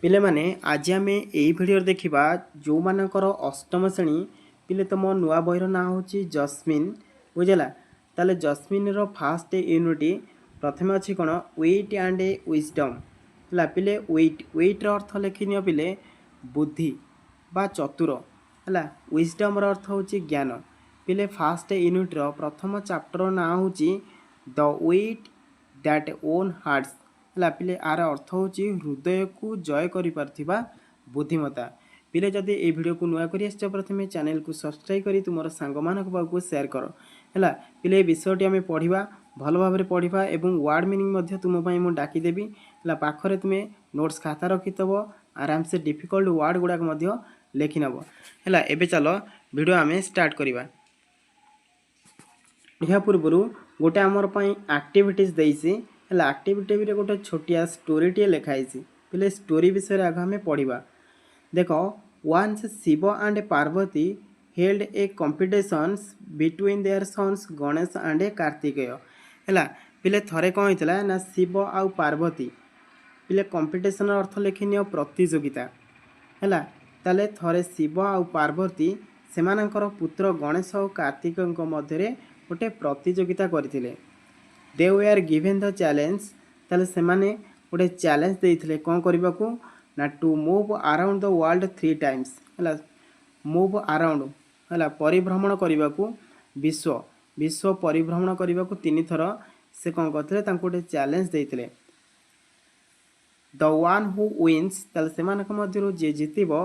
पिले माने आज आम यही भिडियो देखा जो मानकर अष्टम श्रेणी पिले तुम नुआ बहीर ना हूँ जस्मिन बुझेगा ताले जस्मिन फास्ट यूनिट प्रथम अच्छी कौन वेट एंड विजडम है पिले वेट्र अर्थ लिखिनि पिले बुद्धि बा चतुर है विजडम अर्थ हूँ ज्ञान पिले फास्ट यूनिट्र प्रथम चैप्टर ना हूँ the wit that won hearts है पिले आर अर्थ हूँ हृदय को जय कर बुद्धिमता पिले जदि ये वीडियो को नुआ कर प्रथम चैनल को सब्सक्राइब कर तुम सांग पाखु सेयार कर है पिले विषयटी आम पढ़ा भल भाव पढ़ा और वार्ड मीनिंग तुमपाई मुझे डाकिदेवी है पाखरे तुम्हें नोट्स खाता रखिथब आराम से डिफिकल्ट वार्ड गुड़ाक लिखिनब है एबे चलो वीडियो आम स्टार्ट करवा या पूर्व गोटे आमर एक्टिविटीज देसी है एक्टिविटी गोटे छोटिया स्टोरीटे लिखाई पे स्टोरी विषय आगे आम पढ़ा देख once Shiva and Parvati held a competition between their sons Ganesh and Kartikeya है पिले थरे कौन होता ना शिव आउ पार्वती पिले कंपटीशन अर्थ लिखिनि प्रतियोगिता है ताले थरे शिव आउ पार्वती सेमानंकर पुत्र गणेश और कार्तिक मध्य गोटे प्रतियोगिता करथिले they were given the challenge ताले सेमाने गोटे चैलेंज देइथिले कौन करबा को ना to move around the world 3 times है मूव अराउंड है परिभ्रमण करने को विश्व विश्व परिभ्रमण करने को 3 थर से कौन करते गोटे चैलेंज देइथिले द वन हु विन्स ताले सेमानक मध्यरु जे जितिबो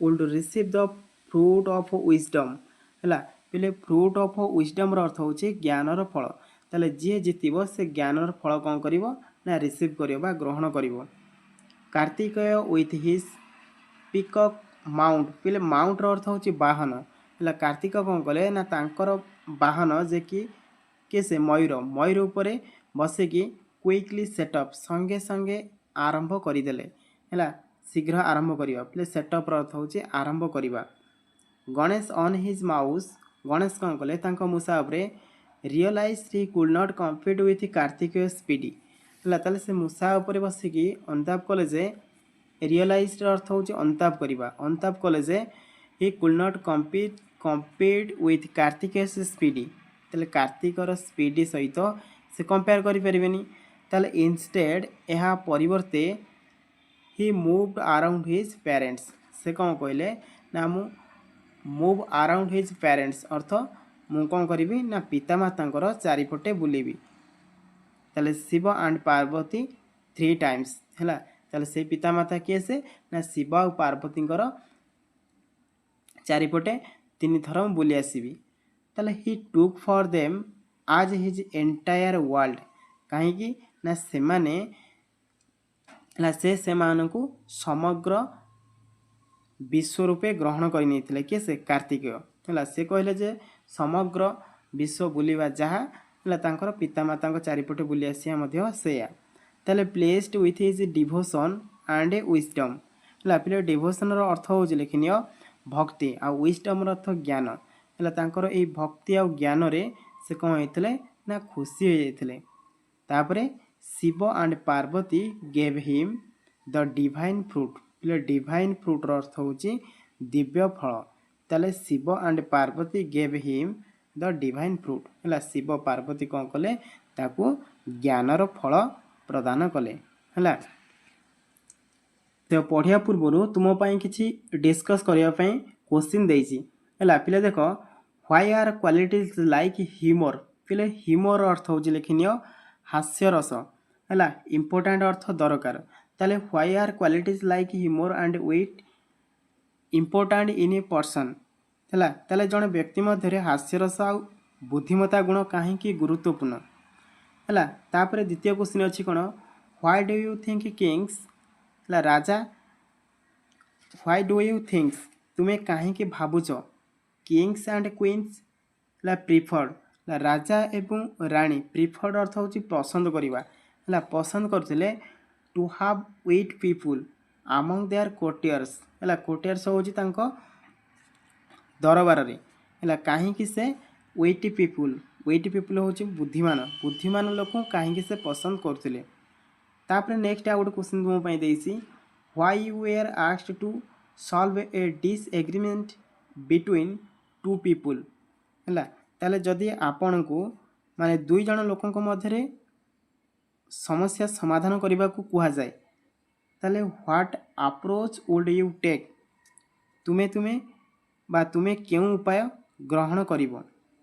would receive the fruit of wisdom है पिले फ्रूट ऑफ विजडम अर्थ हूँ ज्ञानर फल ताले जी जितिबो से ज्ञानर फल कौन करिवो ना रिसीव करिवो बा ग्रहण करिवो Kartikeya with his peacock mount पिले माउंटर अर्थ हूँ बाहन है कार्तिक कौन कले ना तांकर बाहन जे कि से मयूर मयूर उपरे बसिकी क्विकली सेटअप संगे संगे आरंभ करदेले है शीघ्र आरंभ करवा पिले सेटअप अर्थ हूँ आरंभ करवा Ganesh on his mouse Ganesh कौन कले मूसा उपरे realise he could not compete with Kartikeya speedy है ताले से मूसा उपरे बसिकी अनुताप कले जे रियलाइज अर्थ हूँ अनुताप करवा अनुताप कले जे he could not compete with Kartikeya speedy ताले कार्तिकर स्पीडी सहित से कंपेयर करें ताले इंस्टेड यह परिवर्ते ही मूव्ड अराउंड हिज पेरेंट्स से कौन कहले ना मु मूव अराउंड हिज पेरेंट्स अर्थ मु कौन करी ना पितामाता चारिपटे बुलेबी ताले शिव एंड पार्वती 3 टाइम्स है ताले से पितामाता किए से ना शिव और पार्वती चारिपटे 3 थर बुली आसबि ताले ही टुक फॉर देम आज हिज एंटायर वर्ल्ड कहीं ना सेमाने से समग्र विश्व रूपे ग्रहण कर किए से कार्तिकेय है से कहले जे समग्र विश्व बुलवा जहाँ पितामाता चारिपटे बुली आसिया सेया ताले placed with his devotion and wisdom है पे डिवोशन अर्थ हूँ लिखिनि भक्ति आ विजडम अर्थ ज्ञान है ये भक्ति आ ज्ञान रे से कौन होते ना खुशी हो जाते तापरे Shiva and Parvati gave him the divine fruit पिले डिवाइन फ्रूट अर्थ हूँ दिव्य फल ताले Shiva and Parvati gave him the divine fruit है शिव पार्वती कौन कले ताकू ज्ञानर फल प्रदान कले है तो पढ़िया पूर्व तुमपाई किसी डिस्कस करने क्वेश्चन देसी है पिले देख why are qualities like humour पिले ह्यूमर अर्थ हूँ लिखिनि हास्यरस है इम्पोर्टाट अर्थ दरकार ताले why are qualities like humour and wit important in a person है ताले जड़े व्यक्ति मध्य हास्यरस आ बुद्धिमता गुण कहीं गुरुत्वपूर्ण है तापर द्वितीय क्वेश्चन अच्छी कौन why do you think Kings है राजा व्हाई डू यू थिंक्स तुम्हें कहीं भावुच किंग्स एंड क्वीन्स है प्रिफर्ड राजा एवं राणी प्रिफर्ड अर्थ हूँ पसंद करवा है पसंद करते to have wit people among their courtiers है कोटियर्स हूँ दरबार है कहीं से विट पीपुल हूँ बुद्धिमान बुद्धिमान लोक कहीं से पसंद करते तापर नेक्स्ट आ गोटे क्वेश्चन तुमपाई देसी why you were asked to solve a disagreement between two people ହେଲା ତାହେଲେ ଯଦି ଆପଣଙ୍କୁ ମାନେ ଦୁଇ ଜଣ ଲୋକଙ୍କ ମଧ୍ୟରେ ସମସ୍ୟା ସମାଧାନ କରିବାକୁ କୁହାଯାଏ ତାହେଲେ what approach would you take ତୁମେ କେଉଁ ଉପାୟ ଗ୍ରହଣ କରିବ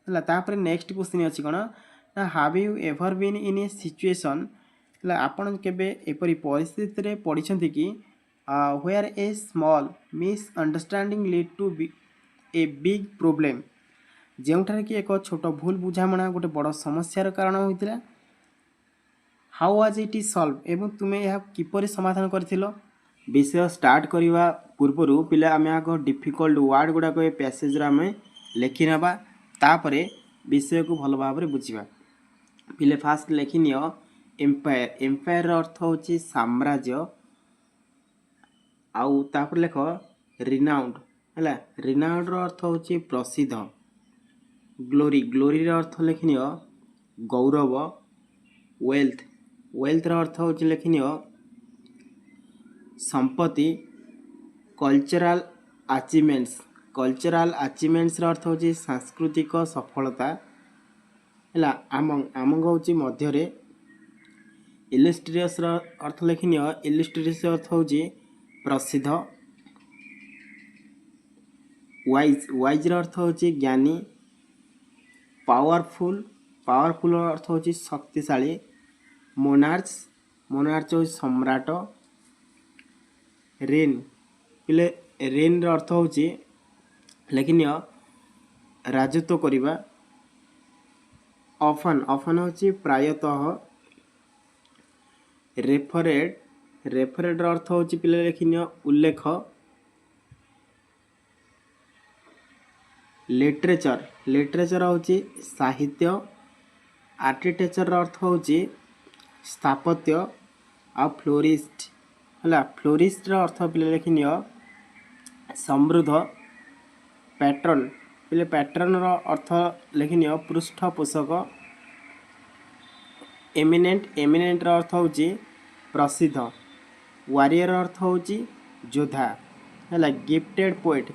ହେଲା ତାପରେ ନେକ୍ସଟ କ୍ୱେଶ୍ଚିନ୍ ଅଛି କ'ଣ ନା have you ever been in a situation ହେଲା ଆପଣ କେବେ ଏପରି ପରିସ୍ଥିତିରେ ପଡ଼ିଛନ୍ତି କି where a small misunderstanding lead to a big problem ଯେଉଁଠାରେ କି ଏକ ଛୋଟ ଭୁଲ ବୁଝାମଣା ଗୋଟେ ବଡ଼ ସମସ୍ୟାର କାରଣ ହୋଇଥିଲା ହାଉ ୱାଜ୍ ଇଟ୍ ଇଜ୍ ସଲ୍ଭ ଏବଂ ତୁମେ ଏହା କିପରି ସମାଧାନ କରିଥିଲ ବିଷୟ ଷ୍ଟାର୍ଟ କରିବା ପୂର୍ବରୁ ପିଲା ଆମେ ଆଗ ଡିଫିକଲ୍ଟ ୱାର୍ଡ଼ ଗୁଡ଼ାକ ଏ ପ୍ୟାସେଜରେ ଆମେ ଲେଖିନେବା ତାପରେ ବିଷୟକୁ ଭଲ ଭାବରେ ବୁଝିବା ପିଲେ ଫାଷ୍ଟ ଲେଖିନିଅ ଏମ୍ପାୟାର ଏମ୍ପାୟାରର ଅର୍ଥ ହେଉଛି ସାମ୍ରାଜ୍ୟ ଆଉ ତାପରେ ଲେଖ ରିନାଉଣ୍ଡ ହେଲା ରିନାଉଣ୍ଡର ଅର୍ଥ ହେଉଛି ପ୍ରସିଦ୍ଧ ଗ୍ଲୋରି ଗ୍ଲୋରିର ଅର୍ଥ ଲେଖିନିଅ ଗୌରବ ୱେଲ୍ଥ ୱେଲ୍ଥର ଅର୍ଥ ହେଉଛି ଲେଖିନିଅ ସମ୍ପତ୍ତି କଲଚରାଲ ଆଚିଭମେଣ୍ଟସର ଅର୍ଥ ହେଉଛି ସାଂସ୍କୃତିକ ସଫଳତା ହେଲା ଆମଙ୍ଗ ହେଉଛି ମଧ୍ୟରେ ଇଲିଷ୍ଟ୍ରିୟସର ଅର୍ଥ ଲେଖିନିଅ ଇଲିଷ୍ଟ୍ରିୟସ ଅର୍ଥ ହେଉଛି ପ୍ରସିଦ୍ଧ ୱାଇଜ୍ର ଅର୍ଥ ହେଉଛି ଜ୍ଞାନୀ ପାୱାରଫୁଲ୍ ଅର୍ଥ ହେଉଛି ଶକ୍ତିଶାଳୀ ମୋନାର୍ଚ ହେଉଛି ସମ୍ରାଟ ରେନ୍ ପିଲେ ରେନ୍ର ଅର୍ଥ ହେଉଛି ଲେଖିନିଅ ରାଜତ୍ୱ କରିବା ଅଫନ୍ ହେଉଛି ପ୍ରାୟତଃ ରେଫରେଡ଼ର ଅର୍ଥ ହେଉଛି ପିଲେ ଲେଖିନିଅ ଉଲ୍ଲେଖ ଲିଟରେଚର ହେଉଛି ସାହିତ୍ୟ ଆର୍କିଟେକ୍ଚରର ଅର୍ଥ ହେଉଛି ସ୍ଥାପତ୍ୟ ଆଉ ଫ୍ଲୋରିଷ୍ଟ ହେଲା ଫ୍ଲୋରିଷ୍ଟର ଅର୍ଥ ପିଲେ ଲେଖିନିଅ ସମୃଦ୍ଧ ପ୍ୟାଟ୍ରନ୍ ପିଲେ ପ୍ୟାଟ୍ରନର ଅର୍ଥ ଲେଖିନିଅ ପୃଷ୍ଠପୋଷକ ଏମିନେଣ୍ଟର ଅର୍ଥ ହେଉଛି ପ୍ରସିଦ୍ଧ ୱାରିୟର ଅର୍ଥ ହେଉଛି ଯୋଦ୍ଧା ହେଲା ଗିଫ୍ଟେଡ଼ ପୋଏଟ୍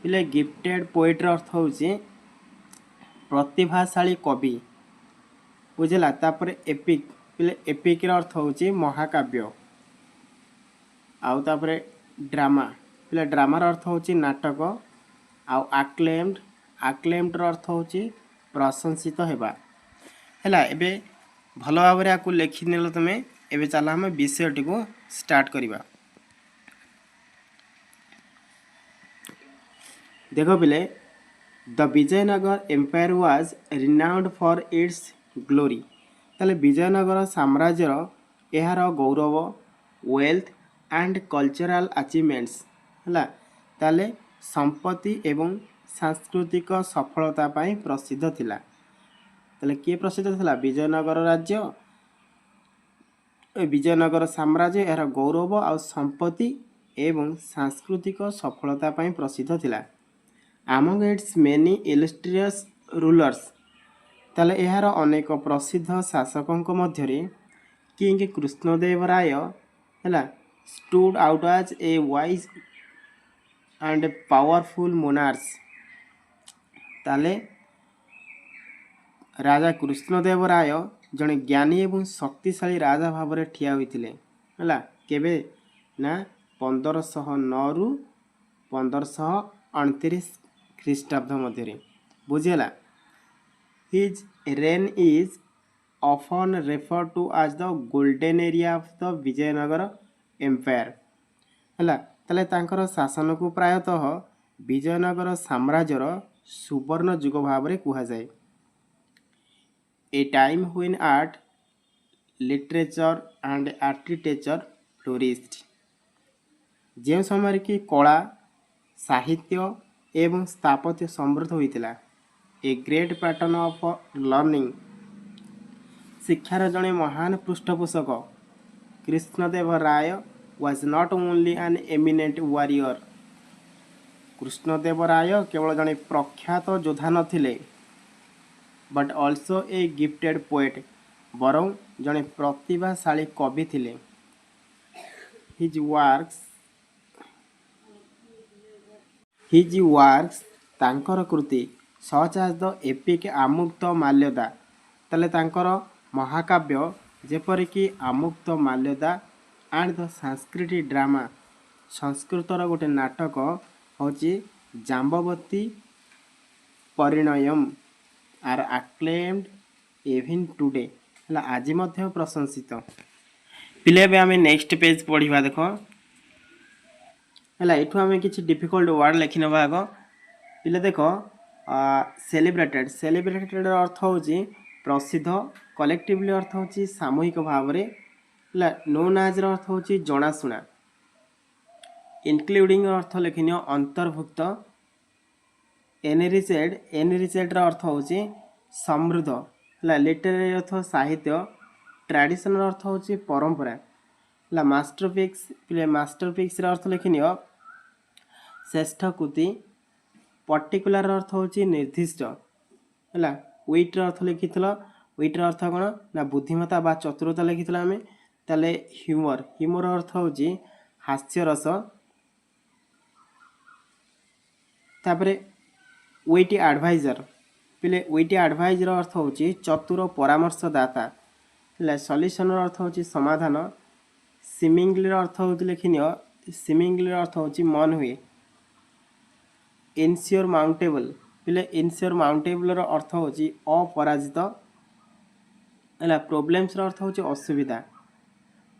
ପିଲେ ଗିଫ୍ଟେଡ଼ ପୋଏଟ୍ର ଅର୍ଥ ହେଉଛି ପ୍ରତିଭାଶାଳୀ କବି ବୁଝିଲା ତାପରେ ଏପିକ୍ ପିଲେ ଏପିକ୍ର ଅର୍ଥ ହେଉଛି ମହାକାବ୍ୟ ଆଉ ତାପରେ ଡ୍ରାମା ପିଲେ ଡ୍ରାମାର ଅର୍ଥ ହେଉଛି ନାଟକ ଆଉ ଆକ୍ଲେମ୍ଡର ଅର୍ଥ ହେଉଛି ପ୍ରଶଂସିତ ହେବା ହେଲା ଏବେ ଭଲ ଭାବରେ ଆକୁ ଲେଖିନେଲ ତୁମେ ଏବେ ଚାଲ ଆମେ ବିଷୟଟିକୁ ଷ୍ଟାର୍ଟ କରିବା ଦେଖ ପିଲେ the Vijayanagara empire was renowned for its glory ତାହେଲେ ବିଜୟନଗର ସାମ୍ରାଜ୍ୟର ଏହାର ଗୌରବ ୱେଲ୍ଥ ଆଣ୍ଡ କଲଚରାଲ ଆଚିଭମେଣ୍ଟସ୍ ହେଲା ତାହେଲେ ସମ୍ପତ୍ତି ଏବଂ ସାଂସ୍କୃତିକ ସଫଳତା ପାଇଁ ପ୍ରସିଦ୍ଧ ଥିଲା ତାହେଲେ କିଏ ପ୍ରସିଦ୍ଧ ଥିଲା ବିଜୟନଗର ସାମ୍ରାଜ୍ୟ ଏହାର ଗୌରବ ଆଉ ସମ୍ପତ୍ତି ଏବଂ ସାଂସ୍କୃତିକ ସଫଳତା ପାଇଁ ପ୍ରସିଦ୍ଧ ଥିଲା ଆମଙ୍ଗ ଇଟ୍ସ ମେନି ଇଲିଷ୍ଟ୍ରିୟସ୍ ରୁଲର୍ସ ତାହେଲେ ଏହାର ଅନେକ ପ୍ରସିଦ୍ଧ ଶାସକଙ୍କ ମଧ୍ୟରେ କିଙ୍ଗ କୃଷ୍ଣଦେବ ରାୟ ହେଲା stood out as a wise and powerful monarch ତାହେଲେ ରାଜା କୃଷ୍ଣଦେବ ରାୟ ଜଣେ ଜ୍ଞାନୀ ଏବଂ ଶକ୍ତିଶାଳୀ ରାଜା ଭାବରେ ଠିଆ ହୋଇଥିଲେ ହେଲା କେବେ ନା 1509ରୁ 1529 ଖ୍ରୀଷ୍ଟାବ୍ଦ ମଧ୍ୟରେ ବୁଝିହେଲା his reign is often referred to as the golden area of the Vijayanagara empire ହେଲା ତାହେଲେ ତାଙ୍କର ଶାସନକୁ ପ୍ରାୟତଃ ବିଜୟନଗର ସାମ୍ରାଜ୍ୟର ସୁବର୍ଣ୍ଣ ଯୁଗ ଭାବରେ କୁହାଯାଏ a time when art literature and architecture flourished ଯେଉଁ ସମୟରେ କି କଳା ସାହିତ୍ୟ ଏବଂ ସ୍ଥାପତ୍ୟ ସମୃଦ୍ଧ ହୋଇଥିଲା a great patron of learning ଶିକ୍ଷାର ଜଣେ ମହାନ ପୃଷ୍ଠପୋଷକ Krishnadeva Raya was not only an eminent warrior Krishnadeva ରାୟ କେବଳ ଜଣେ ପ୍ରଖ୍ୟାତ ଯୋଦ୍ଧା ନଥିଲେ but also A gifted poet ବରଂ ଜଣେ ପ୍ରତିଭାଶାଳୀ କବି ଥିଲେ हिज वर्क्स तांकर कृति सच एज द एपिक आमुक्त माल्यदा ताले तांकर महाकाव्य जेपरिकी आमुक्त माल्यदा एंड द संस्कृति ड्रामा संस्कृतर गोटे नाटक होची जाम्बवती परिणयम आर आक्लेम्ड इवन टुडे हला आज मध्य प्रशंसित। पिले बे आमे नेक्स्ट पेज पढ़िबा देखो हला एठु आमे किछि डिफिकल्ट वर्ड लिखि नबा आगो पिले देखो सेलिब्रेटेड अर्थ होची प्रसिद्ध कलेक्टिवली अर्थ होची सामूहिक भावरे हला नोन एज र अर्थ होची जणासुना इंक्लूडिंग अर्थ लिखिनियो अंतर्भुक्त एनरिचेड र अर्थ होची समृद्ध हला लिटरेरी अर्थ साहित्य ट्रेडिशनल अर्थ होची परंपरा हला मास्टरपिक्स र अर्थ लिखिनियो श्रेष्ठ कृति पर्टिकुलर अर्थ होची निर्दिष्ट हला विट र अर्थ लिखितलो विट र अर्थ कोन ना बुद्धिमत्ता बा चतुरता लिखितलो आमे ताले ह्यूमर अर्थ होची हास्य रस तापरे विटी एडवाइजर पिले विटी एडवाइजर अर्थ होची चतुर परामर्शदाता हला सॉल्यूशन अर्थ होची समाधान सीमिंगली अर्थ होची लिखिनियो सीमिंगली अर्थ होची मन हुए इनश्योर माउंटेबल पिले इनश्योर माउंटेबल रो अर्थ होची अपराजित हला प्रॉब्लम्स रो अर्थ होची असुविधा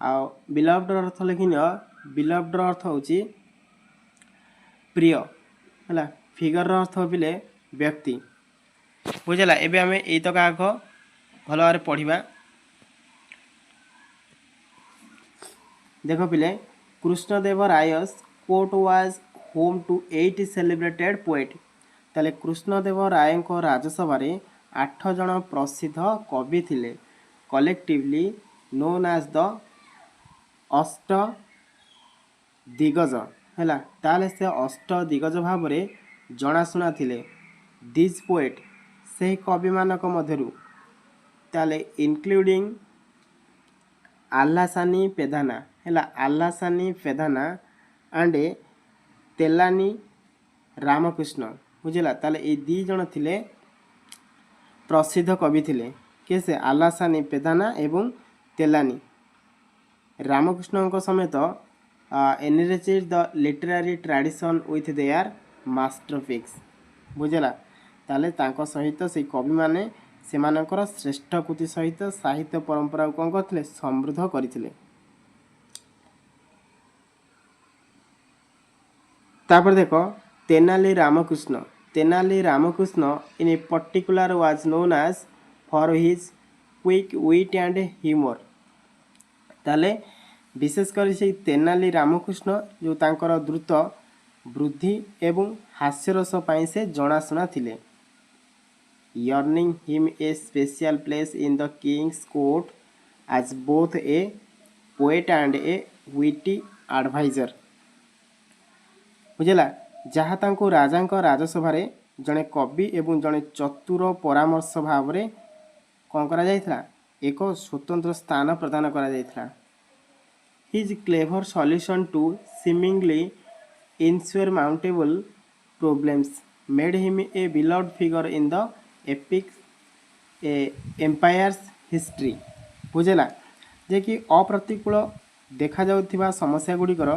आ बिलव्ड रो अर्थ लिखिनियो बिलव्ड रो अर्थ होची प्रिय हला फिगर रो अर्थ पिले व्यक्ति बुझला एबे हमें एई तो का आखो भलो आरे पढिबा देखो पिले Krishnadevaraya's court was home to 8 celebrated poet ताले कृष्णदेवराय को राजसभा 8 जन प्रसिद्ध कवि थिले कलेक्टिवली नोन एज द अष्ट दिग्गज हैला ताले से अष्ट दिग्गज भाव रे जनाशुना थिले दिस पोएट से कवि मानक मध्यरु ताले इंक्लूडिंग आल्लासानी पेधाना हैला आल्लासानी पेधाना एंड तेलानी रामकृष्ण बुझला ताले ए दी जन थिले प्रसिद्ध कवि थिले केसे आल्लासानी पेधाना एवं तेलानी रामकृष्ण को समेत enriched the literary tradition with their masterpieces बुझला ताले तांको सहित से कवि माने सेमानकर श्रेष्ठ कृति सहित साहित्य परंपरा को कोन करथिले समृद्ध करथिले। तापर देखो Tenali Ramakrishna in a particular was known as for his quick wit and humour ताले विशेष कर से तेनाली रामकृष्ण जो तांकर द्रुत वृद्धि एवं हास्यरस पाई से जनाशुना थिले earning him a special place in the king's court as both a poet and a witty adviser बुझला जहाँ तांको राजांको राजसभा जड़े कवि एवं जड़े चतुर परामर्श भाव में कौन करा जायथला एक स्वतंत्र स्थान प्रदान करा जायथला his clever solution to seemingly insurmountable problems made him a beloved figure in the epic empire's history बुझेला जे कि अप्रतिकूल देखा जाउथिबा समस्या गुड़िकर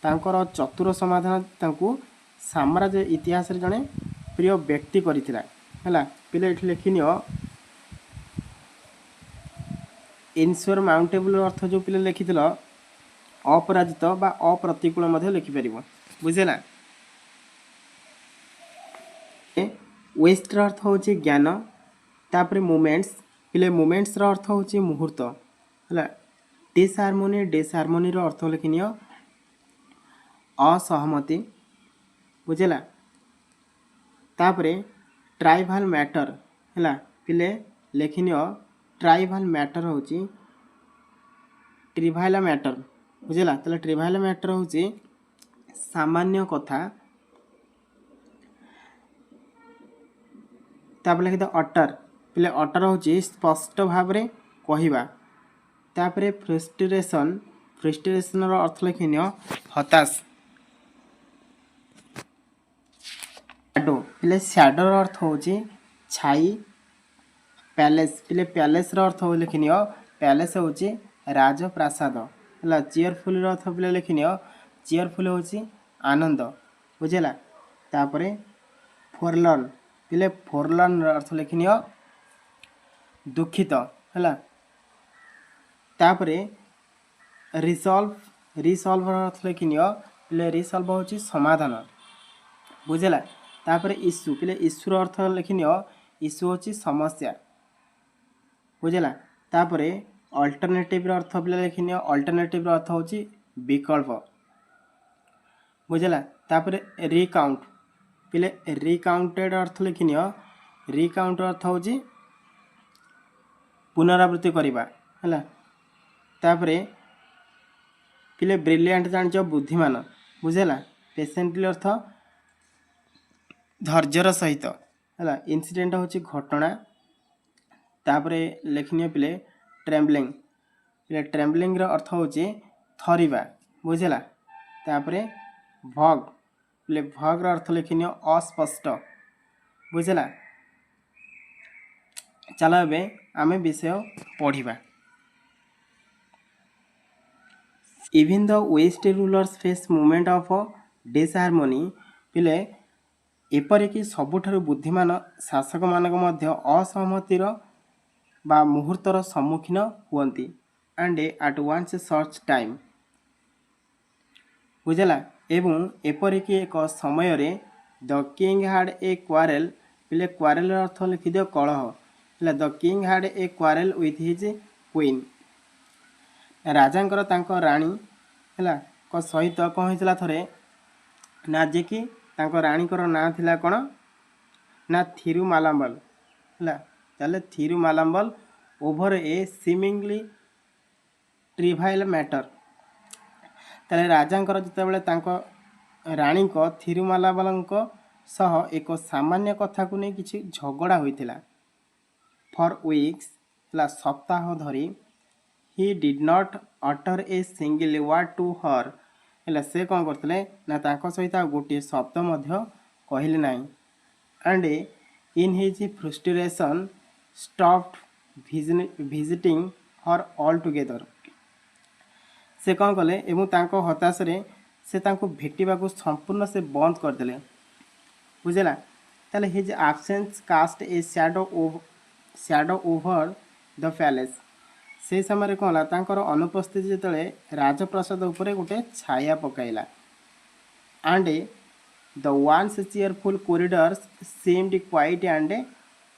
तांकर चतुर समाधान तांकु साम्राज्य इतिहास रे जने प्रिय व्यक्ति करिथिला हला पिले एठी लिखिनियो इनसरमाउंटेबल अर्थ जो पिले लिखिथिलो अपराजित बा अप्रतिकूल मध्ये लिखि परिबो बुझेला वेस्ट र अर्थ होची ज्ञान तापर मोमेंट्स पिले मोमेंट्स र अर्थ होची मुहूर्त हला डिसहार्मोनी रो अर्थ लिखिनियो असहमति बुझेला तापर ट्राइबल मैटर हला पिले लिखिनियो ट्राइबल मैटर होची ट्रिवाइल मैटर बुझेला तले ट्रिवाइल मैटर होची सामान्य कथा तापर लिखित अटर पिले अटर होची स्पष्ट भाव रे कहिबा तापर फ्रस्ट्रेशन फ्रस्ट्रेशन अर्थ लिखिनियो हताश। शैडो पिले शैडोर अर्थ होची छाई। पैलेस पिले पैलेस अर्थ हो लिखिनियो पैलेस होची राजप्रासाद है। चेयरफुल अर्थ पिले लिखिनियो चेयरफुल होची आनंद बुझेला। तापरे फोरलर्न पिले फोरलर्न अर्थ लिखिनियो दुखित है। तापरे रिसॉल्व रिसॉल्व अर्थ लिखिनियो पिले रिसॉल्व होची समाधान बुझेला। तापरे इश्यू पिले इश्यूर अर्थ लिखिनियो इश्यू होची समस्या बुझेला। तापरे अल्टरनेटिव अर्थ पिले लिखिनियो अल्टरनेटिव अर्थ होची विकल्प बुझेला। तापरे रिकाउंट पिले रिकाउंटेड अर्थ लिखिनियो रिकाउंट अर्थ होची पुनरावृत्ति करिबा है। तापरे पिले ब्रिलियंट जानिचो बुद्धिमान बुझेला। पेशेंटली अर्थ धैर्यर सहित है। इनसीडेंट होची घटना। तापरे लिखनियो पिले ट्रेम्बलिंग पिले ट्रेम्बलिंग रो अर्थ होची थरिबा बुझेला। तापरे भग पिले भग रो अर्थ लिखनियो अस्पष्ट बुझेला। चलो एबे आमे विषय पढ़िबा। Even the wisest rulers face moment of disharmony पिले एपरिक सबुठारु बुद्धिमान शासक मानक मध्य असहमतिर बा मुहूर्तर सम्मुखीन हुअन्ति एंड एट वन्स सर्च टाइम बुझेला। एवं एपरिक एक समय रे the king had a quarrel पिले क्वारेल अर्थ लिखिदियो कलह है। The king had a quarrel with his queen राजांकर तांको रानी है को सहित कौन होता थरे ना जे कि तांको रानी को ना थिला कौन ना थिरुमालाम्बल है। ताले थिरुमालाम्बल ओभर ए सीमिंगली ट्रिवाइल मैटर ताले राजांकर जितेबाला तांको रानी को थिरुमालाम्बल सह एक सामान्य कथा को नहीं किसी झगड़ा होइथिला। फॉर वीक्स है सप्ताह धरी he did not utter a single word to her है। से कौन करते ना तांको सहित गोटे शब्द मध्य कहले नहीं। And in his frustration stopped visiting her all together से कौन कले एवं तांको हताश रे से तांको भेटिबा को संपूर्ण से बंद कर देले बुझेला। ताले his absence cast a shadow over the palace से समय कौन तांकर अनुपस्थिति जिते राजप्रसाद उपरे गोटे छाया पकाइला। And the once cheerful corridors seemed quiet and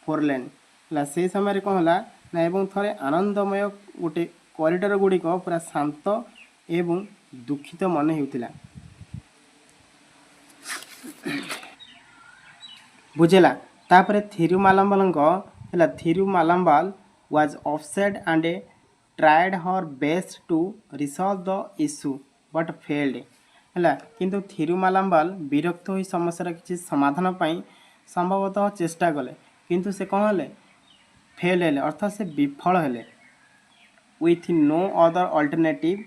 forlorn से समय कौन ना एवं थरे आनंदमय गोटे कॉरिडोर गुड़िक पूरा शांत एवं दुखित मन होता बुझेला। तापरे थिरुमालाम्बाल was upset and tried her best to resolve the issue but failed है। किंतु थिरुमालाम्बाल विरक्त हो समस्या किसी समाधान पाई संभवतः चेष्टा कले किंतु से कौन हेले फेल हेले अर्थात से विफल हेले। with no other alternative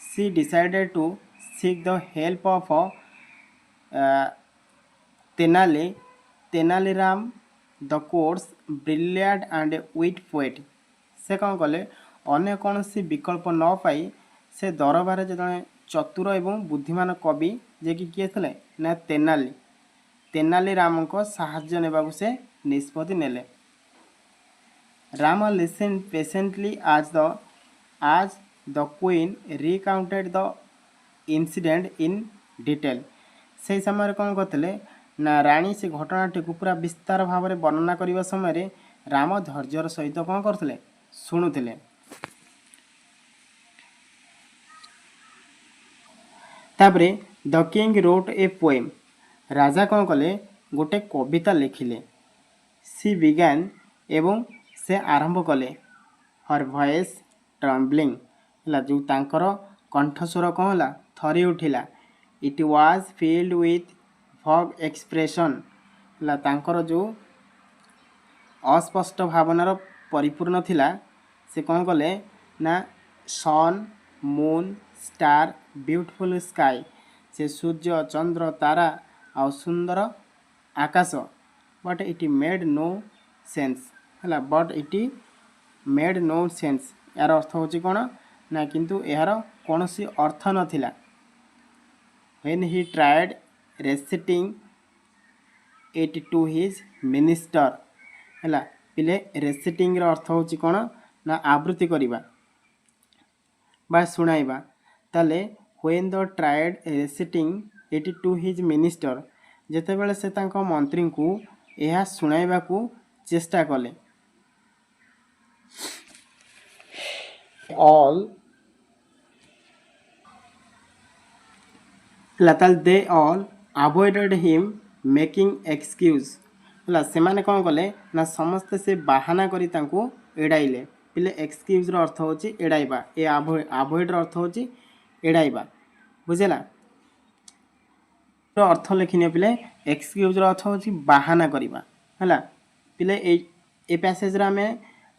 she decided to seek the help of Tenaliram the court's brilliant and wit poet से कौन कले अन्य कौन सी विकल्प न पाई से दरबार जड़े चतुर एवं बुद्धिमान कवि जे कि किए थे ना तेनालीराम को साहाय्य नेबाकु से निष्पत्ति नेले। राम लिसन पेशेंटली आज the queen recounted the incident in detail से समय कौन करते ना रानी से घटनाटी को पूरा विस्तार भाव में वर्णना करने समय राम धैर्यर सहित कौन करते शुणुले। तापरे the king wrote a poem राजा कौन कले गोटे कविता लिखिले। सी बिगैन एवं से आरंभ कले हर वॉइस ट्रम्बलिंग है जो तांकर कंठस्वर कौन है थरी उठिला। इट वाज फिल्ड विथ भग एक्सप्रेशन है तांकर जो अस्पष्ट भावनार परिपूर्ण थिला से कौन कले ना sun moon star beautiful sky से सूर्य चंद्र तारा आ सुंदर आकाश but it made no sense है but it made no sense यार अर्थ होची कौन ना किंतु यार कौन सी अर्थ नथिला when he tried reciting it to his minister है पिले रेसिटिंग अर्थ होची कौन ना आवृत्ति करिबा बा सुनाइबा ताले when the tried reciting it to his minister जेतेबेले से तांको मंत्री को यह सुनाइबा को चेष्टा कले all they all avoided him making excuse ହେଲା ସେମାନେ କ'ଣ କଲେ ନା ସମସ୍ତେ ସେ ବାହାନା କରି ତାଙ୍କୁ ଏଡ଼ାଇଲେ ପିଲେ ଏକ୍ସକ୍ୟୁଜ୍ର ଅର୍ଥ ହେଉଛି ଏଡ଼ାଇବା ଏ ଆଭଏଡ଼ର ଅର୍ଥ ହେଉଛି ଏଡ଼ାଇବା ବୁଝିଲା ଅର୍ଥ ଲେଖିନିଅ ପିଲେ ଏକ୍ସକ୍ୟୁଜ୍ର ଅର୍ଥ ହେଉଛି ବାହାନା କରିବା ହେଲା ପିଲେ ଏ ପ୍ୟାସେଜରେ ଆମେ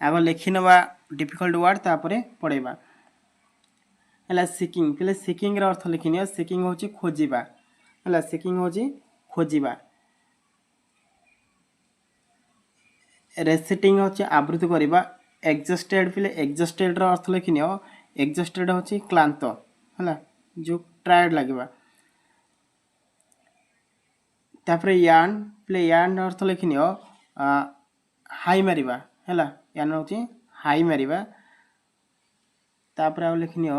ଆଗ ଲେଖିନେବା ଡିଫିକଲ୍ଟ ୱାର୍ଡ଼ ତାପରେ ପଢ଼େଇବା ହେଲା ସିକିଂ ପିଲେ ସିକିଂର ଅର୍ଥ ଲେଖିନିଅ ସିକିଂ ହେଉଛି ଖୋଜିବା ହେଲା ସିକିଂ ହେଉଛି ଖୋଜିବା ରେସିଟିଂ ହେଉଛି ଆବୃତ୍ତି କରିବା ଏକ୍ଜଷ୍ଟେଡ୍ ପିଲେ ଏକ୍ଜଷ୍ଟେଡ୍ର ଅର୍ଥ ଲେଖିନିଅ ଏକ୍ଜଷ୍ଟେଡ୍ ହେଉଛି କ୍ଳାନ୍ତ ହେଲା ଯେଉଁ ଟାୟାର୍ଡ଼ ଲାଗିବା ତାପରେ ୟାର୍ନ ପିଲେ ୟାର୍ନ ଅର୍ଥ ଲେଖିନିଅ ହାଇ ମାରିବା ହେଲା ୟାର୍ନ ହେଉଛି ହାଇ ମାରିବା ତାପରେ ଆଉ ଲେଖିନିଅ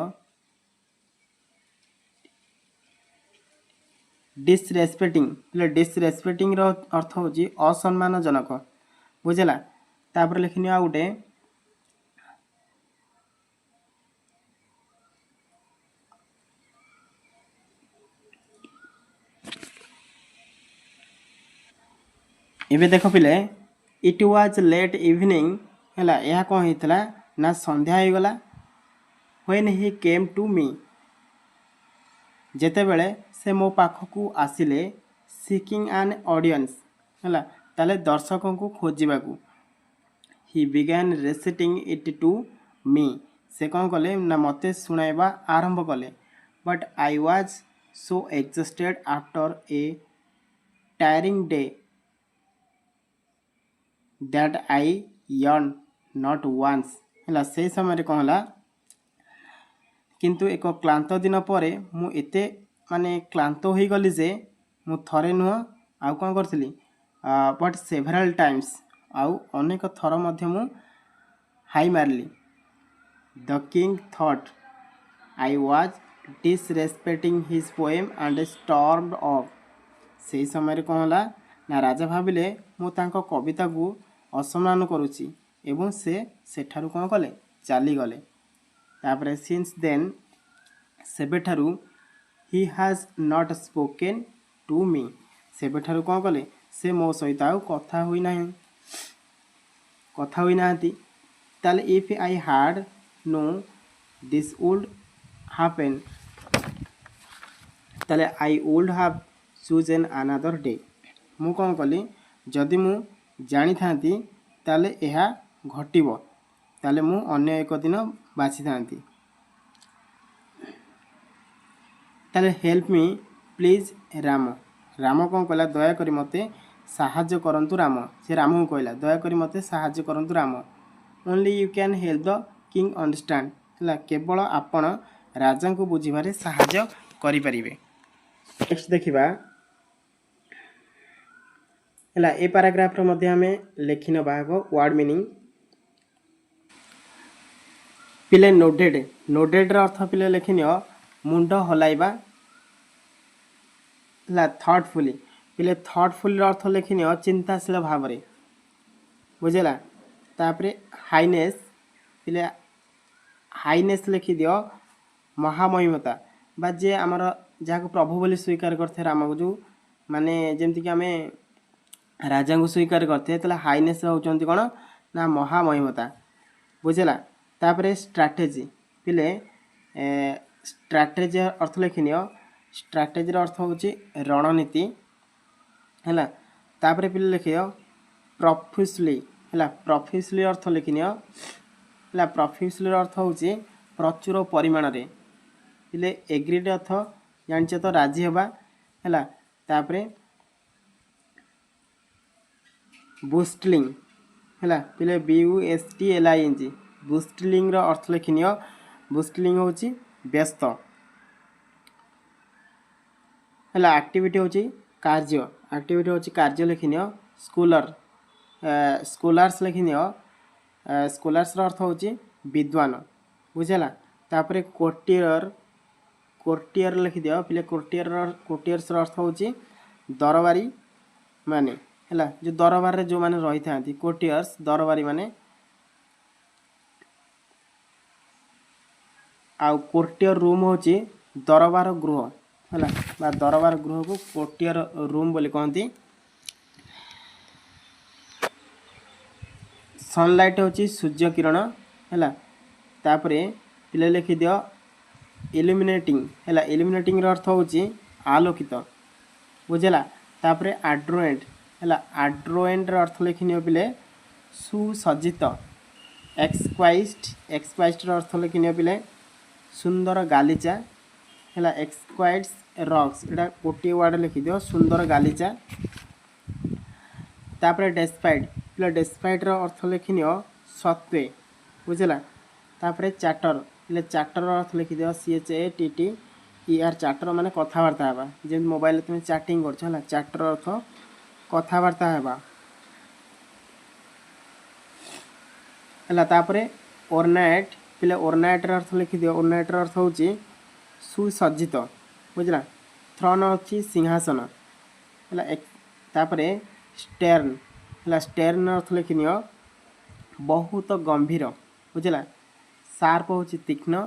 डिसरेस्पेक्टिंग पिले डिसरेस्पेक्टिंग रो अर्थ होची असम्मानजनक बुझला तापर लिखिनि आ गुटे एबे देखो पिले इट वाज लेट इवनिंग हैला यह कोन हितला ना संध्या हो गला when he came to me जेते बेले से मो पाखकू आसिले सीकिंग एन ऑडियंस है ताले दर्शकों को खोजवाकू he began reciting it to me से कौन कले ना मते सुनाइबा आरंभ कले but I was so exhausted after a tiring day that I yearn not once है से समय कौन है किंतु एक क्लांत दिन पर मु एते माने क्लांत हो गली जे मु थरे नुह आउ कौन करी बट सेभराल टाइम्स आउ अनेक थर मध्य मु हाई मारली the king thought I was disrespecting his poem and stormed of से समय कौन है ना राजा भाविले मु तांको कविता को असम्मान करुच्ची एवं से सेठारु कौन कले चली गले तापरे सिंस देन सेबेठारु he has not spoken to me सेबेठारु कौन कले से मो सहित आउ कथा हुई नांती ताले if I had know this would happen ताले I would have chosen another day मु कौन कली जदि मु जानी थांती ताले यह घटिबो ताले मु अन्य एक दिन बाछि थांती ताले help me please Ram Ram कौन कहला दया करी मते साहाय्य करंतु राम से राम को कहला दया करी मते साहाय्य करंतु Ram only you can help the king understand हला केवल आपण राजा को बुझिबारे साहाय्य करि परिबे नेक्स्ट देखिबा हला ए पैराग्राफ रो मध्ये हमें लेखिन भाग वर्ड मीनिंग पिले नोडेड रो अर्थ पिले लेखिनियो मुंड हलाइबा ला थॉटफुली पिले थॉटफुली रो अर्थ लेखिनियो चिंताशील भाव रे बुझला तापरे हाइनेस पिले हाइनेस लिखि दियो महामहिमता बा जे हमर जाको प्रभु बोली स्वीकार करथे राम को जो माने जेमति कि हमें राजा को स्वीकार करथे तला हाइनेस होचंती कोन ना महामहिमता बुझला तापरे स्ट्रैटेजी पिले स्ट्रैटेजी अर्थ लिखिनियो स्ट्रैटेजी अर्थ होची रणनीति हैला तापरे पिले लिखियो प्रोफिसली हैला प्रोफिसली अर्थ लिखिनियो हैला प्रोफिसली अर्थ होची प्रचुर परिमाण रे पिले एग्रीड अर्थ जानछ तो राजी हवा हैला तापरे बूस्टलिंग हैला पिले BUSTLING बूस्टलिंग रो अर्थ लिखिनियो बूस्टलिंग होची व्यस्त हैला एक्टिविटी होची कार्य लिखिनियो स्कॉलर स्कॉलर्स लिखिनियो स्कॉलर्स रो अर्थ होची विद्वान बुझला तापरे कोर्टियर लिखि दियो पिले कोर्टियर्स रो अर्थ होची दरबारी माने हैला जो दरबार रे जो माने रही थांती कोर्टियर्स दरबारी माने आ कोर्टियर रूम होची दरबार गृह हैला बा दरबार गृह को कोर्टियर रूम बोली कहंती सनलाइट होची सूर्य किरण हैला तापरे पिले लिखि दियो इल्यूमिनेटिंग हैला इल्यूमिनेटिंग रो अर्थ होची आलोकित बुझला तापरे एड्रोएंट हैला एड्रोएंट रो अर्थ लिखिनियो पिले सुसज्जित एक्सक्वाइस्ट रो अर्थ लिखिनियो पिले सुंदर गालीचा हैला एक्सक्वाइट्स रॉक्स एटा गोटे वर्ड लिखि दियो सुंदर गालीचा तापरे डेस्पाइट पिले डेस्पाइट रो अर्थ लिखिनियो सत्वे बुझला तापरे चैटर पिले चैटर रो अर्थ लिखि दियो CHATTER चैटर माने कथावार्ता हेबा जे मोबाइल तुम चैटिंग करछ हैला चैटर अर्थ कथावार्ता हेबा हैला तापरे ओरनाइट पिले ओरनाइट रो अर्थ लिखि दियो ओरनाइट रो अर्थ होची सुसज्जित बुझला थ्रोन अछि सिंहासन हैला तापरे स्टेर्न हैला स्टेर्न अर्थ लिखिनियो बहुत गंभीर बुझला शार्प होची तीक्ष्ण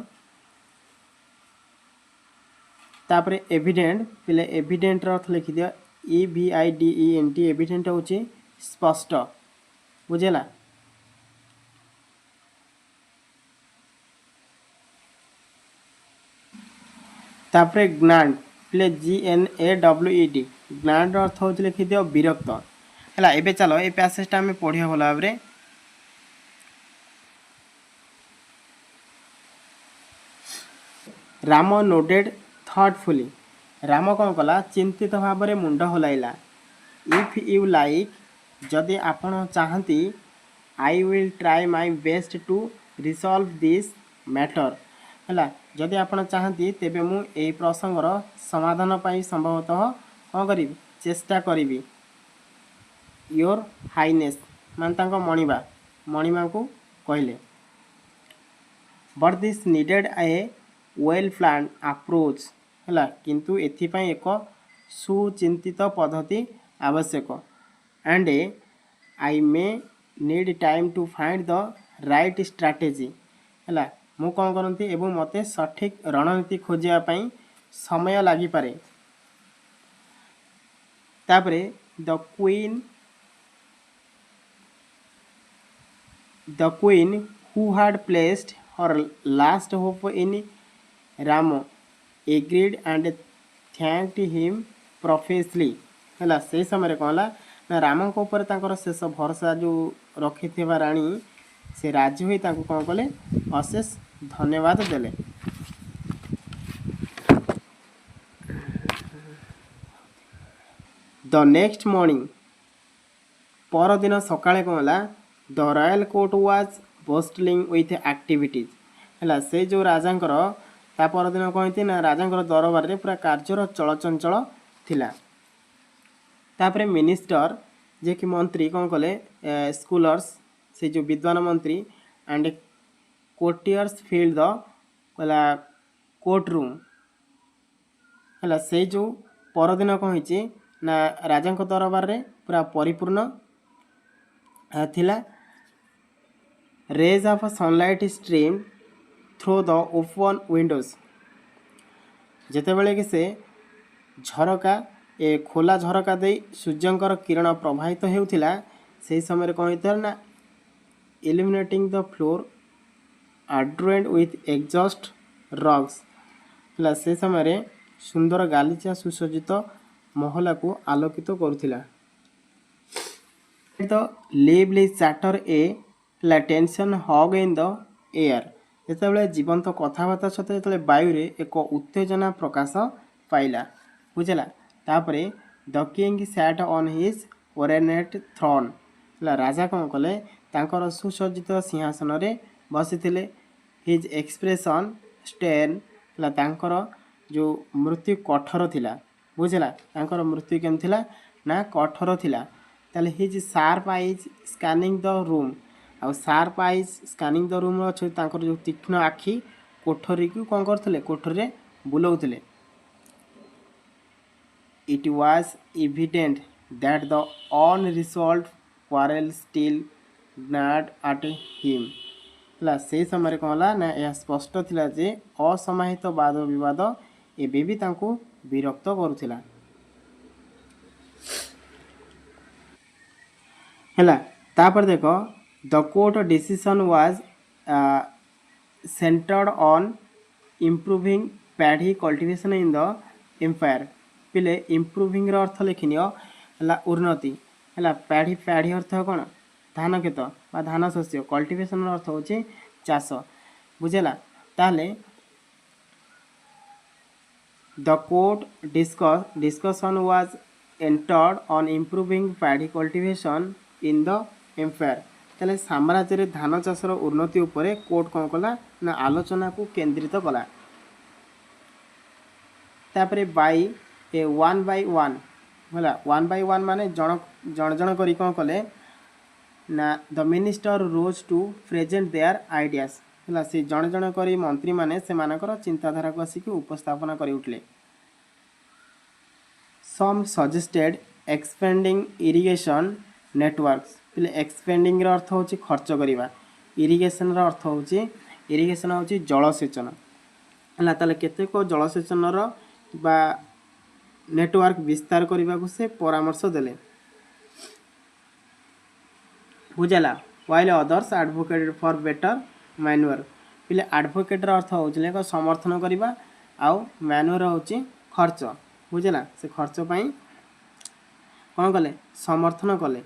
तापरे एविडेंट पिले एविडेंट रो अर्थ लिखि दियो EVIDENT एविडेंट होची स्पष्ट बुझला तापरे ग्नांड प्ले GNAWED ग्नांड अर्थ होची लिखि दियो विरक्त हैला एबे चलो ए पैसेज टा हमें पढिया भला भाबरे राम नोडेड थॉटफुली राम कौन कला चिंतित भाव में मुंड हलाइला इफ यू लाइक जदि आपण चाहती I will try my best to resolve this matter हैला जदि आपण चाहती तेबे मु ए प्रसंगर समाधान पाई संभवतः कौन करी चेष्टा करी योर हाइनेस मान तांको मणिमा को कहले but this needed a well plan approach हैला किंतु एथिपाई एक सुचिंतित पद्धति आवश्यक and I may need time to find the right strategy हैला मु कौन करती एवं मते सठिक रणनीति खोजिया पाई समय लागि पारे तापरे the queen who had placed her last hope in Rama agreed and thanked him profusely हैला से समय कहला ना राम को ऊपर तांकर शेष भरोसा जो रखी थिबा रानी से राजी होई तांको कोन कले अशेष धन्यवाद देले द नेक्स्ट मॉर्निंग पर दिन सकाळे कहला the royal court was bustling with activities हैला से जो राजांकर ता पर दिन कहती ना राजांकर दरबार रे पूरा कार्यर चलचंचल थिला तापरे मिनिस्टर जे कि मंत्री कौन कले स्कॉलर्स से जो विद्वान मंत्री एंड कोर्टियर्स फील्ड द कला कोर्ट रूम हैला से जो पर दिन कहिछि ना राजांक दरबार रे पूरा परिपूर्ण थिला rays of sunlight stream through the open windows जेते बेले कि से झरका ए खोला झरका दे सूर्यंकर किरण प्रवाहित हेउथिला से समय कौन होता ना illuminating the floor adorned with exquisite rugs हैला से समय सुंदर गालीचा सुसज्जित महला को आलोकित करुथिला the lively chatter a tension hog in the air ଯେତେବେଳେ ଜୀବନ୍ତ କଥାବାର୍ତ୍ତା ସହିତ ଯେତେବେଳେ ବାୟୁରେ ଏକ ଉତ୍ତେଜନା ପ୍ରକାଶ ପାଇଲା ବୁଝିଲା। ତାପରେ the king sat on his ornate throne ହେଲା ରାଜା କ'ଣ କଲେ ତାଙ୍କର ସୁସଜ୍ଜିତ ସିଂହାସନରେ ବସିଥିଲେ। ହିଜ୍ ଏକ୍ସପ୍ରେସନ୍ ଷ୍ଟେନ୍ ହେଲା ତାଙ୍କର ଯେଉଁ ମୃତ୍ୟୁ କଠୋର ଥିଲା ବୁଝିଲା। ତାଙ୍କର ମୃତ୍ୟୁ କେମିତି ଥିଲା ନା କଠୋର ଥିଲା। ତାହେଲେ ହିଜ୍ ସାର୍ପ ଆଇଜ୍ ସ୍କାନିଂ ଦ ରୁମ୍ ଆଉ ସାର୍ପ ଆଇଜ୍ ସ୍କାନିଂ ଦ ରୁମ୍ର ଅଛି ତାଙ୍କର ଯେଉଁ ତୀକ୍ଷ୍ଣ ଆଖି କୋଠରୀକୁ କ'ଣ କରୁଥିଲେ କୋଠରୀରେ ବୁଲଉଥିଲେ। It was evident that the unresolved quarrel still gnawed at him ହେଲା ସେଇ ସମୟରେ କ'ଣ ହେଲା ନା ଏହା ସ୍ପଷ୍ଟ ଥିଲା ଯେ ଅସମାହିତ ବାଦ ବିବାଦ ଏବେ ବି ତାଙ୍କୁ ବିରକ୍ତ କରୁଥିଲା ହେଲା। ତାପରେ ଦେଖ the court decision was centred on improving paddy cultivation in the empire ପିଲେ ଇମ୍ପ୍ରୁଭିଂର ଅର୍ଥ ଲେଖିନିଅ ହେଲା ଉନ୍ନତି ହେଲା। ପ୍ୟାଡ଼ି ପ୍ୟାଡ଼ି ଅର୍ଥ କ'ଣ ଧାନ କ୍ଷେତ ବା ଧାନ ଶସ୍ୟ। କଲ୍ଟିଭେସନ୍ର ଅର୍ଥ ହେଉଛି ଚାଷ ବୁଝିଲା। ତାହେଲେ the court discussion was entered on improving paddy cultivation in the empire. ତାହେଲେ ସାମ୍ରାଜ୍ୟରେ ଧାନ ଚାଷର ଉନ୍ନତି ଉପରେ କୋର୍ଟ କ'ଣ କଲା ନା ଆଲୋଚନାକୁ କେନ୍ଦ୍ରିତ କଲା। ତାପରେ ୱାନ୍ ବାଇ ୱାନ୍ ହେଲା ୱାନ୍ ବାଇ ୱାନ୍ ମାନେ ଜଣ କରି କ'ଣ କଲେ ନା the minister rose to present their ideas ହେଲା ସେ ଜଣେ କରି ମନ୍ତ୍ରୀମାନେ ସେମାନଙ୍କର ଚିନ୍ତାଧାରାକୁ ଆସିକି ଉପସ୍ଥାପନ କରି ଉଠିଲେ। ସମ୍ ସଜେଷ୍ଟେଡ୍ ଏକ୍ସପେଣ୍ଡିଂ ଇରିଗେସନ୍ ନେଟୱାର୍କସ୍ ପିଲେ ଏକ୍ସପେଣ୍ଡିଂର ଅର୍ଥ ହେଉଛି ଖର୍ଚ୍ଚ କରିବା। ଇରିଗେସନ୍ର ଅର୍ଥ ହେଉଛି ଜଳସେଚନ ହେଲା। ତାହେଲେ କେତେକ ଜଳସେଚନର ବା ନେଟୱାର୍କ ବିସ୍ତାର କରିବାକୁ ସେ ପରାମର୍ଶ ଦେଲେ ବୁଝିଲା। ହ୍ୱାଇଲ୍ ଅଦର୍ସ ଆଡ଼ଭୋକେଟେଡ୍ ଫର୍ ବେଟର୍ ମ୍ୟାନୁଅର୍ ପିଲେ ଆଡ଼ଭୋକେଟ୍ର ଅର୍ଥ ହେଉଛି ଏକ ସମର୍ଥନ କରିବା ଆଉ ମ୍ୟାନୁଅର୍ ହେଉଛି ଖର୍ଚ୍ଚ ବୁଝିଲା। ସେ ଖର୍ଚ୍ଚ ପାଇଁ କ'ଣ କଲେ ସମର୍ଥନ କଲେ।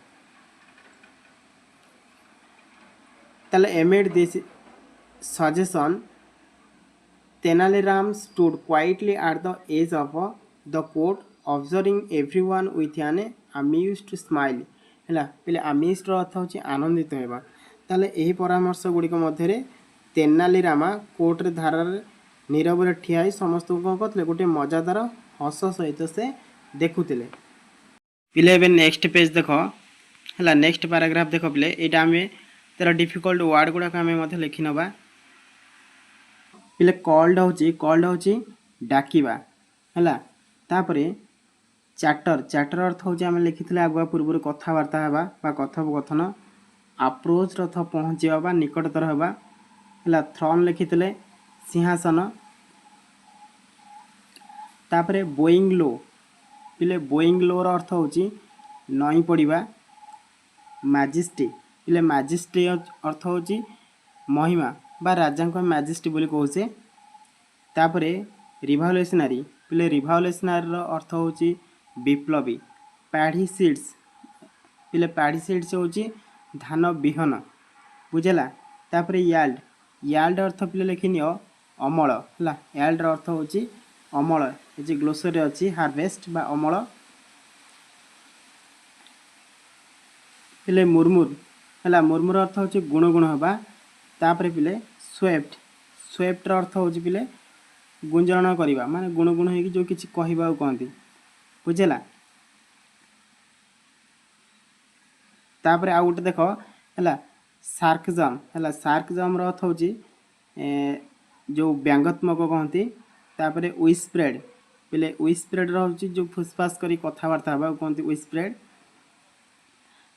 ତାହେଲେ amid this suggestion Tenali Rama stood quietly at the edge of the court observing everyone with an amused smile ହେଲା ପିଲେ ଆମିଷ୍ଟର ଅର୍ଥ ହେଉଛି ଆନନ୍ଦିତ ହେବା। ତାହେଲେ ଏହି ପରାମର୍ଶ ଗୁଡ଼ିକ ମଧ୍ୟରେ ତେନାଲିରାମା କୋର୍ଟରେ ଧାରାରେ ନୀରବରେ ଠିଆ ହୋଇ ସମସ୍ତଙ୍କୁ କ'ଣ କରୁଥିଲେ ଗୋଟିଏ ମଜାଦାର ହସ ସହିତ ସେ ଦେଖୁଥିଲେ। ପିଲେ ଏବେ ନେକ୍ସଟ ପେଜ୍ ଦେଖ ହେଲା ନେକ୍ସଟ ପାରାଗ୍ରାଫ ଦେଖ ପିଲେ ଏଇଟା ଆମେ ତାର ଡିଫିକଲ୍ଟ ୱାର୍ଡ଼ ଗୁଡ଼ାକ ଆମେ ମଧ୍ୟ ଲେଖି ନେବା। ପିଲେ କଲ୍ଡ ହେଉଛି ଡାକିବା ହେଲା। ତାପରେ ଚାର୍ଟର ଅର୍ଥ ହେଉଛି ଆମେ ଲେଖିଥିଲେ ଆଗୁଆ ପୂର୍ବରୁ କଥାବାର୍ତ୍ତା ହେବା ବା କଥୋପକଥନ। ଆପ୍ରୋଚ୍ର ଅର୍ଥ ପହଞ୍ଚିବା ବା ନିକଟତର ହେବା ହେଲା। ଥ୍ରୋନ୍ ଲେଖିଥିଲେ ସିଂହାସନ। ତାପରେ ବୋଇଂ ଲୋ ପିଲେ ବୋଇଂ ଲୋର ଅର୍ଥ ହେଉଛି ନଇଁ ପଡ଼ିବା। ମାଜିଷ୍ଟ୍ରି ପିଲେ ମାଜିଷ୍ଟ୍ରି ଅର୍ଥ ହେଉଛି ମହିମା ବା ରାଜାଙ୍କ ମାଜିଷ୍ଟ୍ରି ବୋଲି କହୁଛେ। ତାପରେ ରିଭଲ୍ୟୁସନାରୀ ପିଲେ ରିଭଲ୍ୟୁସନାରୀର ଅର୍ଥ ହେଉଛି ବିପ୍ଳବୀ। ପ୍ୟାଡ଼ି ସିଡ୍ସ ପିଲେ ପ୍ୟାଡ଼ି ସିଡ୍ସ ହେଉଛି ଧାନ ବିହନ ବୁଝିଲା। ତାପରେ ୟାଲ୍ଡ ଅର୍ଥ ପିଲେ ଲେଖିନିଅ ଅମଳ ହେଲା। ୟାଲ୍ଡର ଅର୍ଥ ହେଉଛି ଅମଳ ଏ ଯେ ଗ୍ଲୋସରୀ ଅଛି ହାରଭେଷ୍ଟ ବା ଅମଳ। ପିଲେ ମୁର୍ମୁର ହେଲା ମୁର୍ମୁର ଅର୍ଥ ହେଉଛି ଗୁଣଗୁଣ ହେବା। ତାପରେ ପିଲେ ସ୍ୱେପ୍ଟର ଅର୍ଥ ହେଉଛି ପିଲେ ଗୁଞ୍ଜରଣ କରିବା ମାନେ ଗୁଣଗୁଣ ହେଇକି ଯେଉଁ କିଛି କହିବାକୁ କହନ୍ତି ବୁଝିଲା। ତାପରେ ଆଉ ଗୋଟେ ଦେଖ ହେଲା ସାର୍କଜମ୍ ହେଲା। ସାର୍କଜମ୍ର ଅର୍ଥ ହେଉଛି ଯେଉଁ ବ୍ୟଙ୍ଗାତ୍ମକ କହନ୍ତି। ତାପରେ ୱିସ୍ପ୍ରେଡ୍ ପିଲେ ୱିସ୍ପ୍ରେଡ୍ର ହେଉଛି ଯେଉଁ ଫୁସଫାସ କରି କଥାବାର୍ତ୍ତା ହେବାକୁ କହନ୍ତି ୱିସ୍ପ୍ରେଡ୍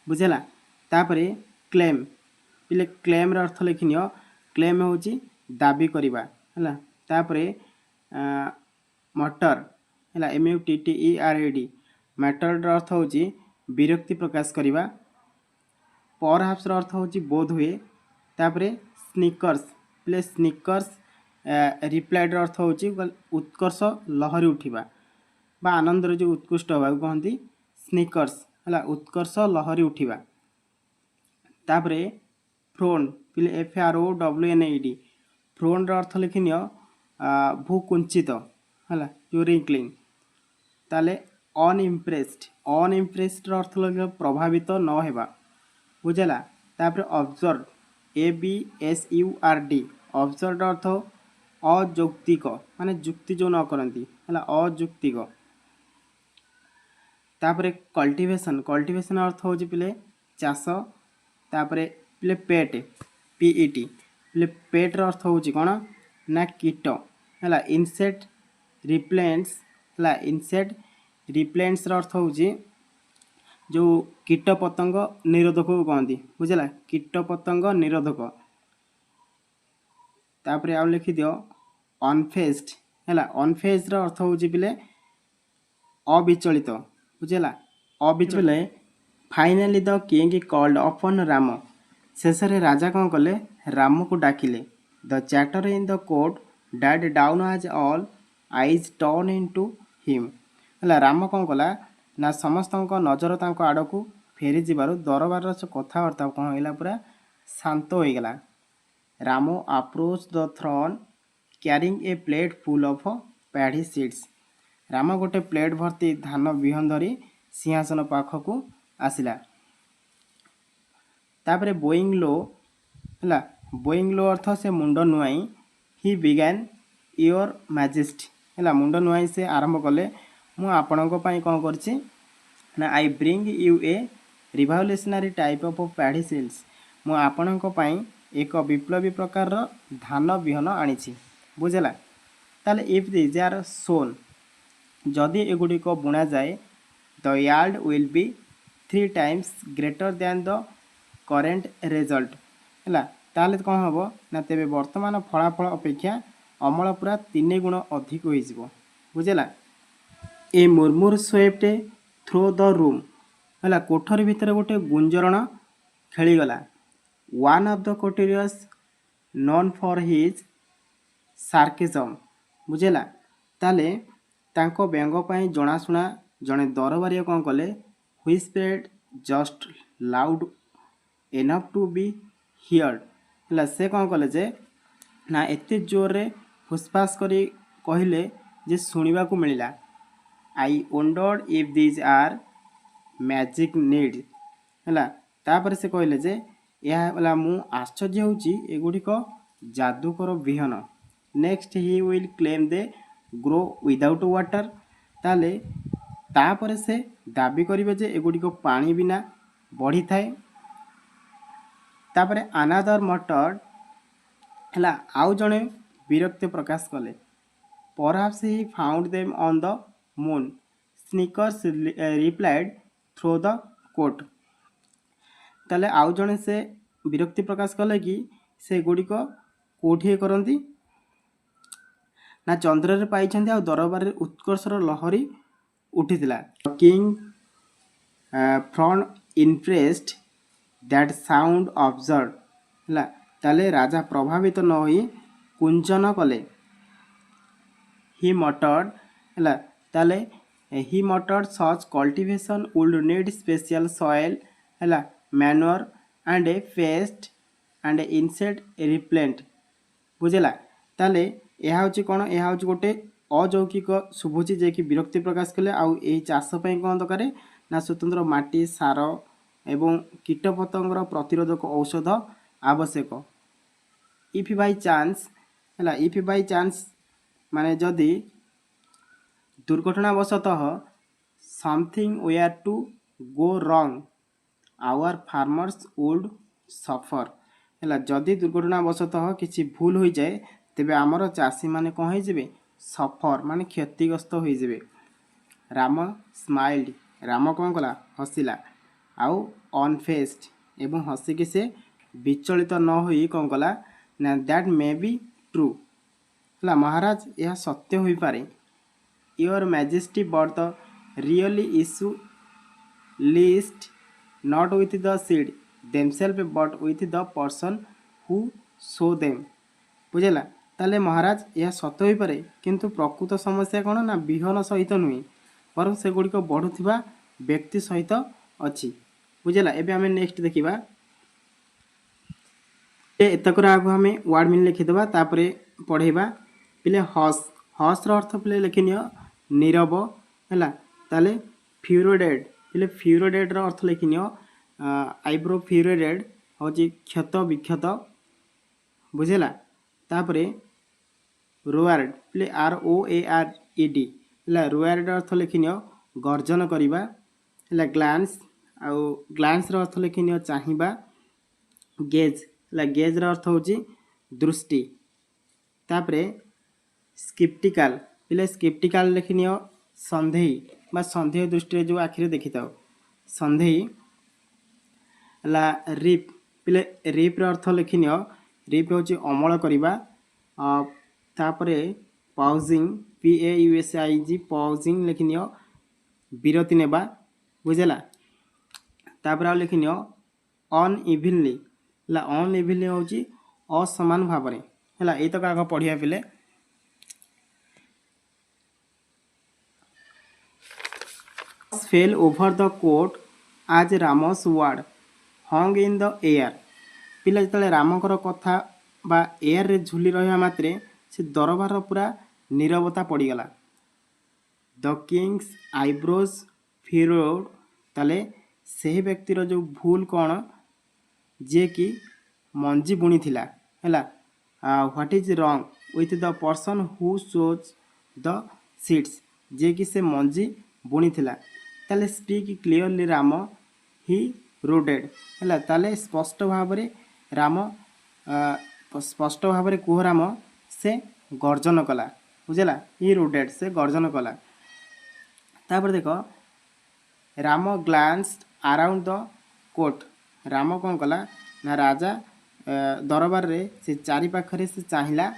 ବୁଝିଲା। ତାପରେ କ୍ଲେମ୍ ପିଲେ କ୍ଲେମ୍ର ଅର୍ଥ ଲେଖିନିଅ କ୍ଲେମ୍ ହେଉଛି ଦାବି କରିବା ହେଲା। ତାପରେ ମଟର ହେଲା MUTTERED ମ୍ୟାଟରର ଅର୍ଥ ହେଉଛି ବିରକ୍ତି ପ୍ରକାଶ କରିବା। ପରହାପ୍ସର ଅର୍ଥ ହେଉଛି ବୋଧ ହୁଏ। ତାପରେ ସ୍ନିକର୍ସ ପିଲେ ସ୍ନିକର୍ସ ରିପ୍ଲାଏଡର ଅର୍ଥ ହେଉଛି ଉତ୍କର୍ଷ ଲହରୀ ଉଠିବା ବା ଆନନ୍ଦରେ ଯେଉଁ ଉତ୍କୃଷ୍ଟ ହେବାକୁ କହନ୍ତି ସ୍ନିକର୍ସ ହେଲା ଉତ୍କର୍ଷ ଲହରୀ ଉଠିବା। ତାପରେ ଫ୍ରୋନ୍ ପିଲେ FROWNED ଫ୍ରୋନ୍ର ଅର୍ଥ ଲେଖିନିଅ ଭୂ କୁଞ୍ଚିତ ହେଲା ଯେଉଁ ରିଙ୍କଲିଂ। ତାହେଲେ ଅନଇମ୍ପ୍ରେସ୍ଡର ଅର୍ଥ ଲେଖିବ ପ୍ରଭାବିତ ନ ହେବା ବୁଝିଲା। ତାପରେ ଅବଜର୍ଭ ABSURD ଅବଜର୍ଭର ଅର୍ଥ ଅଯୌକ୍ତିକ ମାନେ ଯୁକ୍ତି ଯେଉଁ ନ କରନ୍ତି ହେଲା ଅଯୌକ୍ତିକ। ତାପରେ କଲ୍ଟିଭେସନ୍ ଅର୍ଥ ହେଉଛି ପିଲେ ଚାଷ। ତାପରେ ପିଲେ PET ପିଲେ ପେଟ୍ର ଅର୍ଥ ହେଉଛି କ'ଣ ନା କୀଟ ହେଲା। ଇନସେକ୍ଟ ରିପ୍ଲେଣ୍ଟସ୍ ହେଲା ଇନସେକ୍ଟ ରିପ୍ଲେଣ୍ଟସ୍ର ଅର୍ଥ ହେଉଛି ଯେଉଁ କୀଟ ପତଙ୍ଗ ନିରୋଧକକୁ କହନ୍ତି ବୁଝିଲା କୀଟ ପତଙ୍ଗ ନିରୋଧକ। ତାପରେ ଆଉ ଲେଖିଦିଅ ଅନଫେଜ୍ଡ ହେଲା ଅନଫେଜ୍ଡର ଅର୍ଥ ହେଉଛି ପିଲେ ଅବିଚଳିତ ବୁଝିଲା ଅବିଚଳିତ। Finally the king called upon Rama ଶେଷରେ ରାଜା କ'ଣ କଲେ ରାମକୁ ଡାକିଲେ। The chatter in the court died down as all eyes turn into him ହେଲା। ରାମ କ'ଣ କଲା ନା ସମସ୍ତଙ୍କ ନଜର ତାଙ୍କ ଆଡ଼କୁ ଫେରିଯିବାରୁ ଦରବାରର କଥାବାର୍ତ୍ତା କ'ଣ ହେଲା ପୁରା ଶାନ୍ତ ହୋଇଗଲା। Rama approach the throne carrying a plate full of paddy seeds Rama ଗୋଟେ ପ୍ଲେଟ୍ ଭର୍ତ୍ତି ଧାନ ବିହନ ଧରି ସିଂହାସନ ପାଖକୁ ଆସିଲା। ତାପରେ ବୋଇଂ ଲୋ ହେଲା ବୋଇଂ ଲୋ ଅର୍ଥ ସେ ମୁଣ୍ଡ ନୁଆଇଁ ହି ବିଗାନ୍ ୟୋର୍ ମ୍ୟାଜେଷ୍ଟି ହେଲା ମୁଣ୍ଡ ନୁଆଇଁ ସେ ଆରମ୍ଭ କଲେ ମୁଁ ଆପଣଙ୍କ ପାଇଁ କ'ଣ କରିଛି ନା I bring you a revolutionary type of paddy seeds ମୁଁ ଆପଣଙ୍କ ପାଇଁ ଏକ ବିପ୍ଳବୀ ପ୍ରକାରର ଧାନ ବିହନ ଆଣିଛି ବୁଝିଲା। ତାହେଲେ ଇଫ୍ ଦିଜ୍ ଆର୍ ସୋନ୍ ଯଦି ଏଗୁଡ଼ିକ ବୁଣାଯାଏ the yield will be 3 times greater than the current result ହେଲା। ତାହେଲେ କ'ଣ ହେବ ନା ତେବେ ବର୍ତ୍ତମାନ ଫଳାଫଳ ଅପେକ୍ଷା ଅମଳ ପୁରା 3 ଗୁଣ ଅଧିକ ହୋଇଯିବ ବୁଝିଲା। ଏ ମୁର୍ମୁର ସ୍ୱେପ୍ଟ ଥ୍ରୋ ଦ ରୁମ୍ ହେଲା କୋଠରୀ ଭିତରେ ଗୋଟେ ଗୁଞ୍ଜରଣ ଖେଳିଗଲା। One of the courtiers known for his sarcasm ବୁଝିଲା। ତାହେଲେ ତାଙ୍କ ବ୍ୟଙ୍ଗ ପାଇଁ ଜଣାଶୁଣା ଜଣେ ଦରବାରିଆ କ'ଣ କଲେ ହ୍ୱିସ୍ପେର୍ଡ ଜଷ୍ଟ ଲାଉଡ୍ ଏନଫ୍ ଟୁ ବି ହିୟର୍ଡ ହେଲା। ସେ କ'ଣ କଲେ ଯେ ନା ଏତେ ଜୋରରେ ଫୁସଫାସ କରି କହିଲେ ଯେ ଶୁଣିବାକୁ ମିଳିଲା। I wondered if these are magic need ହେଲା। ତାପରେ ସେ କହିଲେ ଯେ ଏହା ହେଲା ମୁଁ ଆଶ୍ଚର୍ଯ୍ୟ ହେଉଛି ଏଗୁଡ଼ିକ ଯାଦୁକର ବିହନ। Next he will claim they grow without water ତାହେଲେ ତାପରେ ସେ ଦାବି କରିବେ ଯେ ଏଗୁଡ଼ିକ ପାଣି ବିନା ବଢ଼ିଥାଏ। ତାପରେ ଆନାଦର ମଟର୍ଡ ହେଲା ଆଉ ଜଣେ ବିରକ୍ତି ପ୍ରକାଶ କଲେ। Perhaps he found them on the moon snickers replied through the court ତାହେଲେ ଆଉ ଜଣେ ସେ ବିରକ୍ତି ପ୍ରକାଶ କଲେ କି ସେଗୁଡ଼ିକ କେଉଁଠି କରନ୍ତି ନା ଚନ୍ଦ୍ରରେ ପାଇଛନ୍ତି ଆଉ ଦରବାରରେ ଉତ୍କର୍ଷର ଲହରୀ ଉଠିଥିଲା। King from impressed that sound observe ହେଲା। ତାହେଲେ ରାଜା ପ୍ରଭାବିତ ନ ହୋଇ କୁଞ୍ଜନ କଲେ। ହି ମଟର୍ଡ ହେଲା। ତାହେଲେ he muttered such cultivation would need special soil ହେଲା manure and a pest and insect repellent ବୁଝିଲା। ତାହେଲେ ଏହା ହେଉଛି କ'ଣ ଏହା ହେଉଛି ଗୋଟେ ଅଯୌକିକ ଶୁଭୁଛି ଯେ କି ବିରକ୍ତି ପ୍ରକାଶ କଲେ। ଆଉ ଏହି ଚାଷ ପାଇଁ କ'ଣ ଦରକାର ନା ସ୍ୱତନ୍ତ୍ର ମାଟି ସାର ଏବଂ କୀଟପତଙ୍ଗର ପ୍ରତିରୋଧକ ଔଷଧ ଆବଶ୍ୟକ। ଇଫ୍ ବାଇ ଚାନ୍ସ ହେଲା ଇଫ୍ ବାଇ ଚାନ୍ସ ମାନେ ଯଦି ଦୁର୍ଘଟଣାବଶତଃ ସମଥିଙ୍ଗ ୱେୟାର ଟୁ ଗୋ ରଙ୍ଗ ଆୱାର ଫାର୍ମର୍ସ ଉଡ୍ ସଫର ହେଲା। ଯଦି ଦୁର୍ଘଟଣାବଶତଃ କିଛି ଭୁଲ ହୋଇଯାଏ ତେବେ ଆମର ଚାଷୀମାନେ କ'ଣ ହୋଇଯିବେ ସଫର ମାନେ କ୍ଷତିଗ୍ରସ୍ତ ହୋଇଯିବେ। ରାମ ସ୍ମାଇଲ୍ଡ ରାମ କ'ଣ କଲା ହସିଲା। ଆଉ ଅନଫେସ୍ଡ ଏବଂ ହସିକି ସେ ବିଚଳିତ ନ ହୋଇ କ'ଣ କଲା ନା ଦ୍ୟାଟ୍ ମେ ବି ଟ୍ରୁ ହେଲା ମହାରାଜ ଏହା ସତ୍ୟ ହୋଇପାରେ। Your majesty but the really issue lies not with the seed themselves but with the person who sow them ବୁଝିଲା। ତାହେଲେ ମହାରାଜ ଏହା ସତ୍ୟ ହୋଇପାରେ କିନ୍ତୁ ପ୍ରକୃତ ସମସ୍ୟା କ'ଣ ନା ବିହନ ସହିତ ନୁହେଁ ବରଂ ସେଗୁଡ଼ିକ ବଢ଼ୁଥିବା ବ୍ୟକ୍ତି ସହିତ ଅଛି ବୁଝିଲା। ଏବେ ଆମେ ନେକ୍ସଟ ଦେଖିବା एतकर आगु आम वार्ड मिनिंग लिखिदेवा तापर पढ़ेबा पिले हस हस अर्थ पिले लिखिनियो नीरव है ताले फ्यूरोडेड पिले फ्यूरोडेड अर्थ लिखिनियो आईब्रो फ्यूरोडेड हूँ क्षत विक्षत बुझेला तापर रोआर्ड पिले ROARED है रोआर्ड अर्थ लिखिनियो गर्जन करवा है ग्लान्स आउ ग्लान्स अर्थ लिखिनियो चाहिबा गेज है गेज अर्थ हूँ दृष्टि तापरे स्किप्टिकाल पिले स्किप्टिकाल लिखिनियो सन्देही बा सन्देह दृष्टि जो आखिरे देखी था सन्देही है रिप पिले रिप्र अर्थ लिखिनियो रिप हूँ अमल करवा तापरे पाउजिंग PAUSING पाउजिंग लिखिनियो विरति नेबा बुझेला तापर आ लिखिनियो अनइविनली है अनइविनली हूँ असमान भाव है ये तक आग पढ़िया पिले fail over the court as Rama's word hung in the air पिला जो रामकर कथा बा एयर रे झुली रहा मात्रे से दरबार पूरा नीरवता पड़गला द किंग्स आईब्रोज फिरोड ताले से व्यक्तिर जो भूल कौन जे कि मंजी बुणी थिला है what is wrong with the person who sows the seeds जे कि से मंजी बुणी थिला ताले speak clearly Rama he prodded है ताले स्पष्ट भाव राम स्पष्ट भाव कुह राम से गर्जन कला बुझेला ही रोडेड से गर्जन कला तापर देख Rama glance around the court Rama कौन कला ना राजा दरबार रे से चारि पाखरे से चाहिला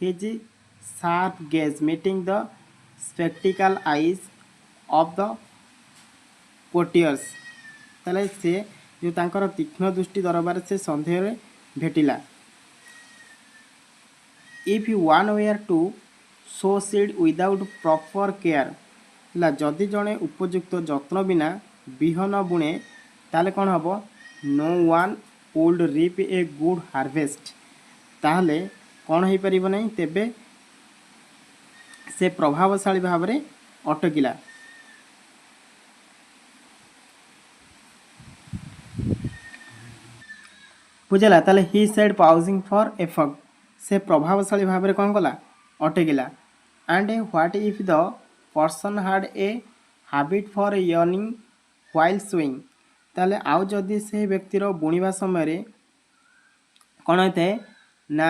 his sharp gaze meeting the sceptical eyes of the courtiers ताले से जो तांकर तीक्ष्ण दृष्टि दरबार से संदेह भेटिला if you one were to sow seed without proper care है जदि जड़े उपयुक्त जत्न बिना बिहन बुणे ताले कौन हम no one would reap a good harvest ताहले कौन हो पार नहीं तेबे से प्रभावशाली भाव में अटकिला बुझेला ताले he said pausing for effect से प्रभावशाली भाव में कौन कला अटकिला and what if the person had a habit for yawning while sowing ताले आउ जदि से व्यक्तिर बुणवा समय कौन होता है ना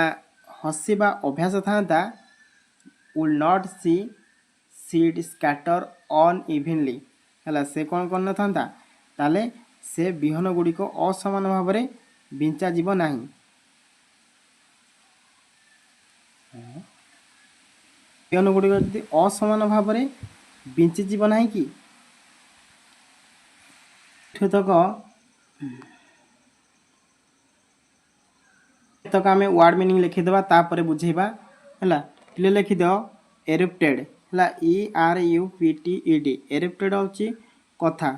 हसवा अभ्यास था will not see seed scatter on evenly है से कौन कर था ताले से बिहन गुड़िक असमान भाव में बिंचा जीव नहीं बिहन गुड़िक जदि असमान भाव में बिंची जीव ना कि तक आम वर्ड मीनिंग लिखिदेवा तापर बुझेबा है पिले लिखिद एरिप्टेड है ERUPTED एरिप्टेड हूँ कथा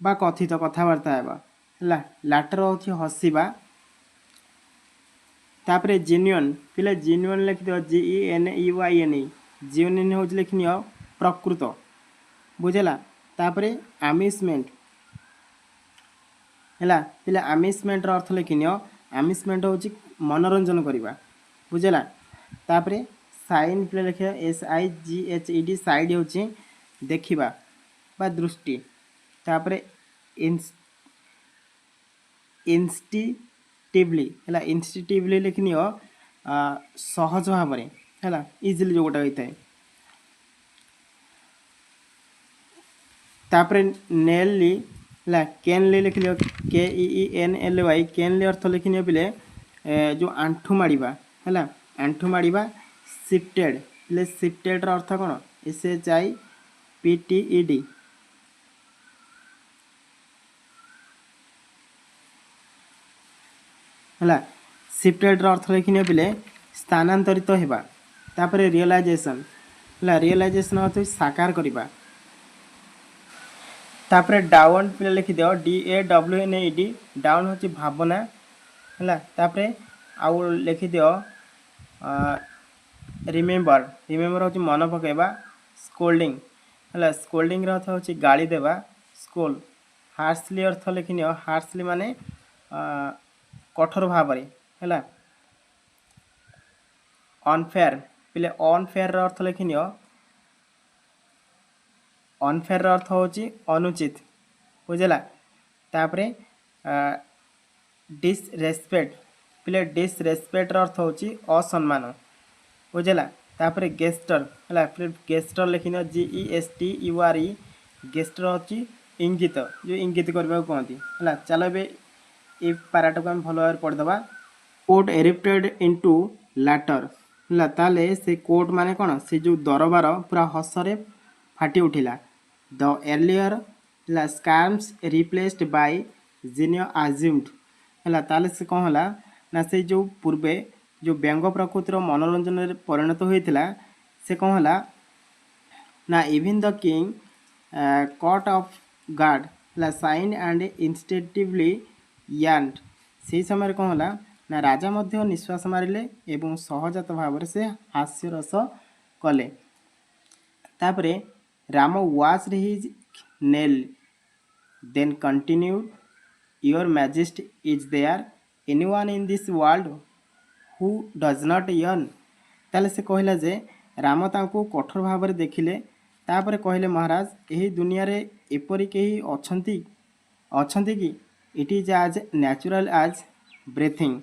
बा कथित कथबार्ता है लाटर हूँ हसवा तापर जेन्युइन पिले जेन्युइन लिखिद GENUINE जेन्युइन हूँ लिखनी प्रकृत बुझेला तापर आमिसमेंट है पिले आमिसमेंट अर्थ लिखनी आमिसमेंट हूँ मनोरंजन करवा बुझेला तापर साइन पिले लिखा SIGHED साइड हूँ देखा बा दृष्टि तापर इंस्टिटिवली है इंस्टिटिवली लिखनी सहज भाव में है इजिली जो गोटा होता है तापर नेलली है कैनली लिख लियो KEENLY कैनली अर्थ लिखनी पिले जो आंठू माड़वा है आंठू माड़वा शिफ्टेड पिले शिफ्टेड अर्थ कौन SHIPTED है शिफ्टेड अर्थ लिखनी पिले स्थानांतरित होगा तापर रियलाइजेशन है रियलाइजेशन अर्थ साकार करवा तापर डाउन पिले लिखिद DAWNED डाउन हूँ भावना है तापर आउ लिखिदियो रिमेम्बर रिमेम्बर हूँ मन पकेबा स्कोल्डिंग है स्कोल्डिंग अर्थ हूँ गाड़ी देवा स्कोल हार्सली अर्थ लिखिनि हार्सली माने कठोर भाव है अनफेयर पिले अनफेयर अर्थ लिखिनि अनफेयर अर्थ हूँ अनुचित बुझेगा तापर डिसरेस्पेक्ट पिले डिसरेस्पेक्ट अर्थ हूँ असम्मान बुझेगा तापर गेस्टर है गेस्टर लिखिन GESTURE गेस्टर हूँ इंगित जो इंगित करने को कहती है चलो ये पाराटा को आम भल भाव पढ़ीदे कोर्ट एरिप्टेड इनटू लाटर है ताले से कोर्ट माने कौन से जो दरबार पूरा हसरे फाटी उठिला the earlier scorns replaced by genuine आज्यूम्ड है ताले से कौन है ना से जो पूर्वे जो व्यंग प्रकृतिर मनोरंजन परिणत होता से कौन है ना even the king cut off guard है साइन एंड इंस्टेटिवली यार्ड से समय कौन है ना राजा मध्य निश्वास मारिले एवं सहजात भाव से हास्यरस कले तापरे Rama watched his nail then continued your majesty is there anyone in this world who does not yawn ताले से कहला जे राम तांको कठोर भाव में देखिले तापर कहले महाराज यही दुनिया रे एपरी कहीं अच्छी कि इट इज आज नेचुरल आज ब्रेथिंग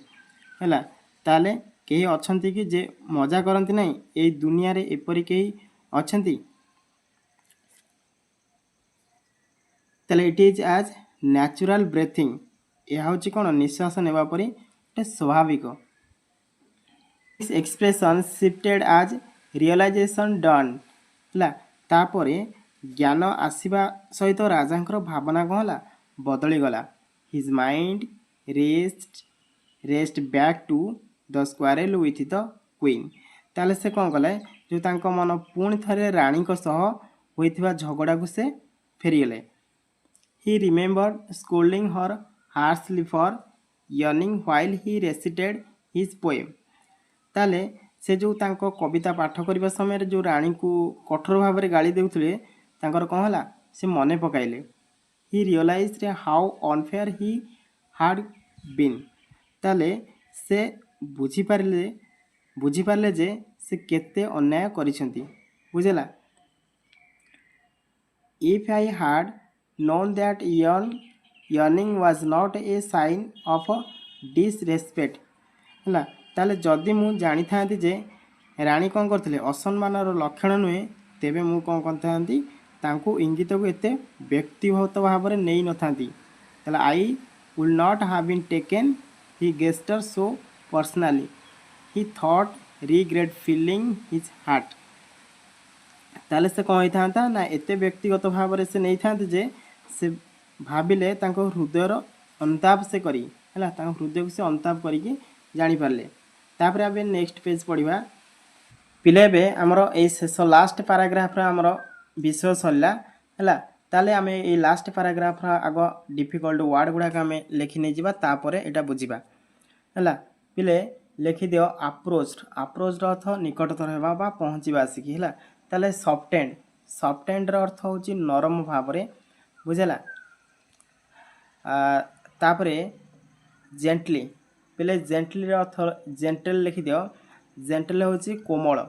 है ताले कहीं अच्छी कि जे मजा करती ना ये दुनिया रे एपरी कहीं अच्छी ताले इट इज आज नेचुरल ब्रेथिंग यह हूँ कौन निश्वास नेबा परी गोटे स्वाभाविक दिस एक्सप्रेशन शिफ्टेड आज रियलाइजेशन डन है तापर ज्ञान आसवा सहित राजा भावना कौन है बदली गला his mind rest back to the quarrel with the queen ताले से कौन कले जो तांको मन पुणी थे राणी होता झगड़ा को से फेरीगले he remembered scolding her harshly for yawning while he recited his poem ताले से जो तांको कविता पाठ करने समय जो राणी को कठोर भाव में गाड़ी देउथिले तांकर कौन है से मने पकाइले he realise how unfair he had been ताले से बुझीपारे जे से केते अन्याय करिसेंती बुझेला if I had known that yawning was not a sign of disrespect है ताले जदि मु जानी था जे राणी कौन करते असम्मानर लक्षण नुहे तेबे मु कौन करती तांको इंगित को एते व्यक्तिगत भाव में नहीं न I will not have been taken he gesture so personally he thought regret feeling his heart ताले से कौन होता ना एते व्यक्तिगत भाव में से नहीं था जे से भाविले तांको हृदयर अंताप से करी है हृदय को से अंताप करके जानीपारे तापर आम नेक्स्ट पेज पढ़ा पिले आमर ये शेष लास्ट पाराग्राफ आमर विषय सरला है ताले आम ये लास्ट पाराग्राफ आग डिफिकल्ट वर्ड गुड़ाक आम लिखि नहीं जावा तापर एटा बुझा है पिले लिखिदियो अप्रोच अर्थ निकटतर होगा बा पहुँचवा आसिक है ताले सफ्टेंड अर्थ हूँ नरम भाव में बुझेला तापर जेंटली पिले जेंटली अर्थ जेंटल लिखिदियो जेंटल हूँ कोमल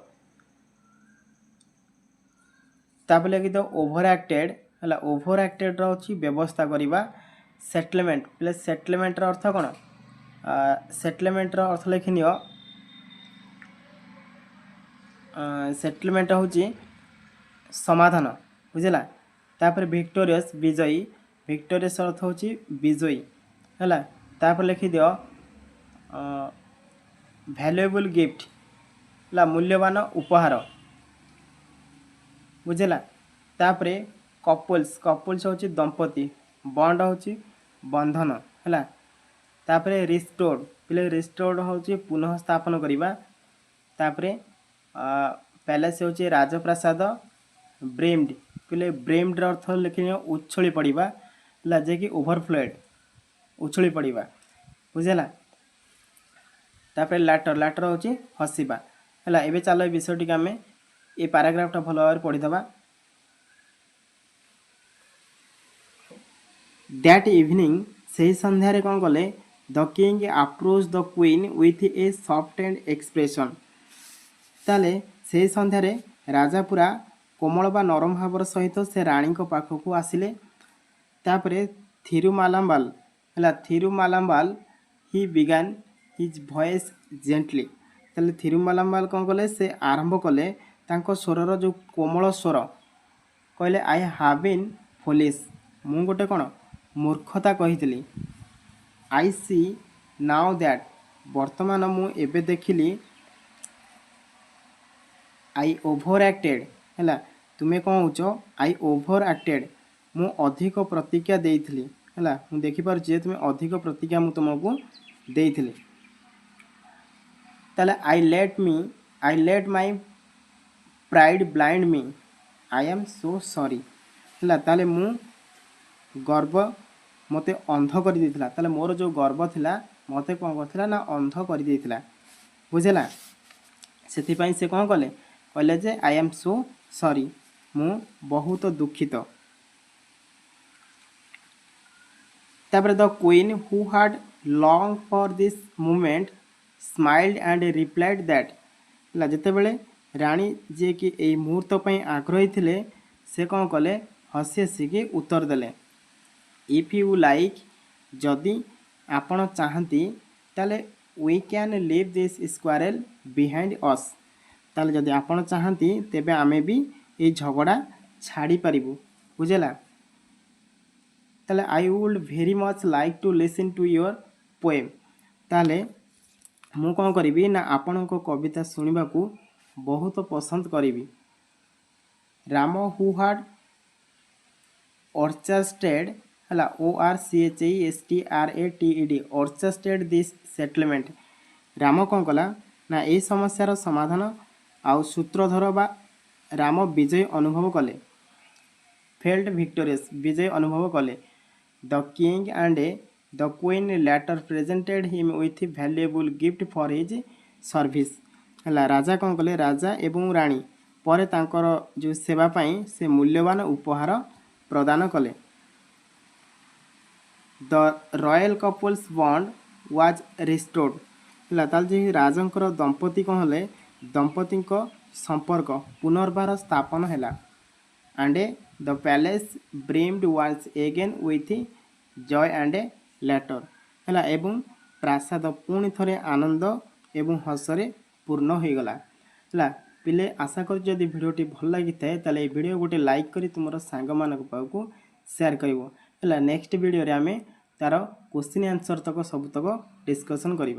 तापर लिखिदियो ओभर एक्टेड है ओभर एक्टेड हूँ व्यवस्था करवा सेटलमेंट पिले सेटलमेंट अर्थ कौन सेटलमेंट अर्थ लिखिनि सेटलमेंट हूँ समाधान बुझेला तापर विक्टोरियस विजयी विक्टोरियस अर्थ हूँ विजयी है तापर लिखिदियो भैल्युएबल गिफ्ट है मूल्यवान उपहार बुझेला तापर कपल्स हूँ दंपति बॉन्ड हूँ बंधन है तापर रिस्टोर्ड पिले रिस्टोर्ड हूँ पुनः स्थापन करवा तापर पैलेस हूँ राजप्रासाद ब्रेम्ड पिले ब्रेम्ड अर्थ लिखिन उछली पड़ा जे कि ओभरफ्लोड उछली पड़ा बुझेला तापर लैटर लैटर होची हसिबा हला एबे चलो ए विषय टिक आमे ए पैराग्राफटा भलो भाବରେ पढिदबा। दैट इवनिंग सही संध्यारे कौन कले the king approach the queen with A soft and expression ताले से संध्यारे राजा पूरा कोमल बा नरम भावर सहित से रानी को पाखक आसिले तापरे थिरुमालाम्बाल हला थिरुमालाम्बाल ही बिगान हिज वॉइस जेंटली ताले थिरुमालाम्बाल कौन कले से आरंभ कले तांको स्वरर जो कोमल स्वर कहले आई हैव बीन फुलिश मु गोटे कौन मूर्खता कही आई सी नाउ दैट वर्तमान मु एबे देखिली आई ओभर एक्टेड है तुम्हें कौन हो आई ओभर एक्टेड मु अधिक प्रतिज्ञा देइथिली है मुझे देखिपार तुम्हें अधिक प्रतिज्ञा मु तुमको देइथिली ताले I let my pride blind me I am so sorry है ताले मु गर्व मते अंध कर देइथिला ताले मोर जो गर्व थिला मते कौन करथिला ना अंध कर देइथिला बुझेला सेथिपाई से कौन कले कहले जे आई एम सो सॉरी मु बहुत दुखित तापर the queen who had long for this moment smiled and replied that ला जते बेले रानी जे कि ए मुहूर्त पई आग्रही थिले से कौन कले हसी हसी के उत्तर देले इफ यू लाइक जदि आपण चाहती ताले we can leave this quarrel behind us ताले जदि आपण चाहती तेबे आमे भी ये झगड़ा छाड़ी पारिबु बुझेला ताले I would very much like to listen to your poem ताले मु कौन करी ना आपण को कविता सुनिबा को बहुत पसंद करी राम हु हाड ऑर्चेस्ट्रेड हला ORCHESTRATED ऑर्चेस्ट्रेड दिस सेटलमेंट राम कौन कला ना ए समस्यार समाधान आउ सूत्रधर बा राम विजय अनुभव कले फेल्ड विक्टोरियस विजय अनुभव कले the king and the queen later presented him with valuable gift for his service हला राजा कौन कले राजा एवं रानी परे तांकर जो सेवा पाई से मूल्यवान उपहार प्रदान कले the royal couples bond was restored हला ताल जे राजंकर दंपति कौन हले दंपति संपर्क पुनर्बार स्थापन हैला and the palace brimmed once again with joy and laughter हैला एवं प्रासाद पुणी थरे आनंद एवं हसरे पूर्ण हो गला हैला पिले आशा कर जदि वीडियोटी भल लगी थाए ताले ए वीडियो गोटे लाइक करी तुमर सांग मानक पाखु शेयर करिवो हैला नेक्स्ट वीडियो रे आमे तार क्वेश्चन आंसर तक सब तक डिस्कशन करिबा।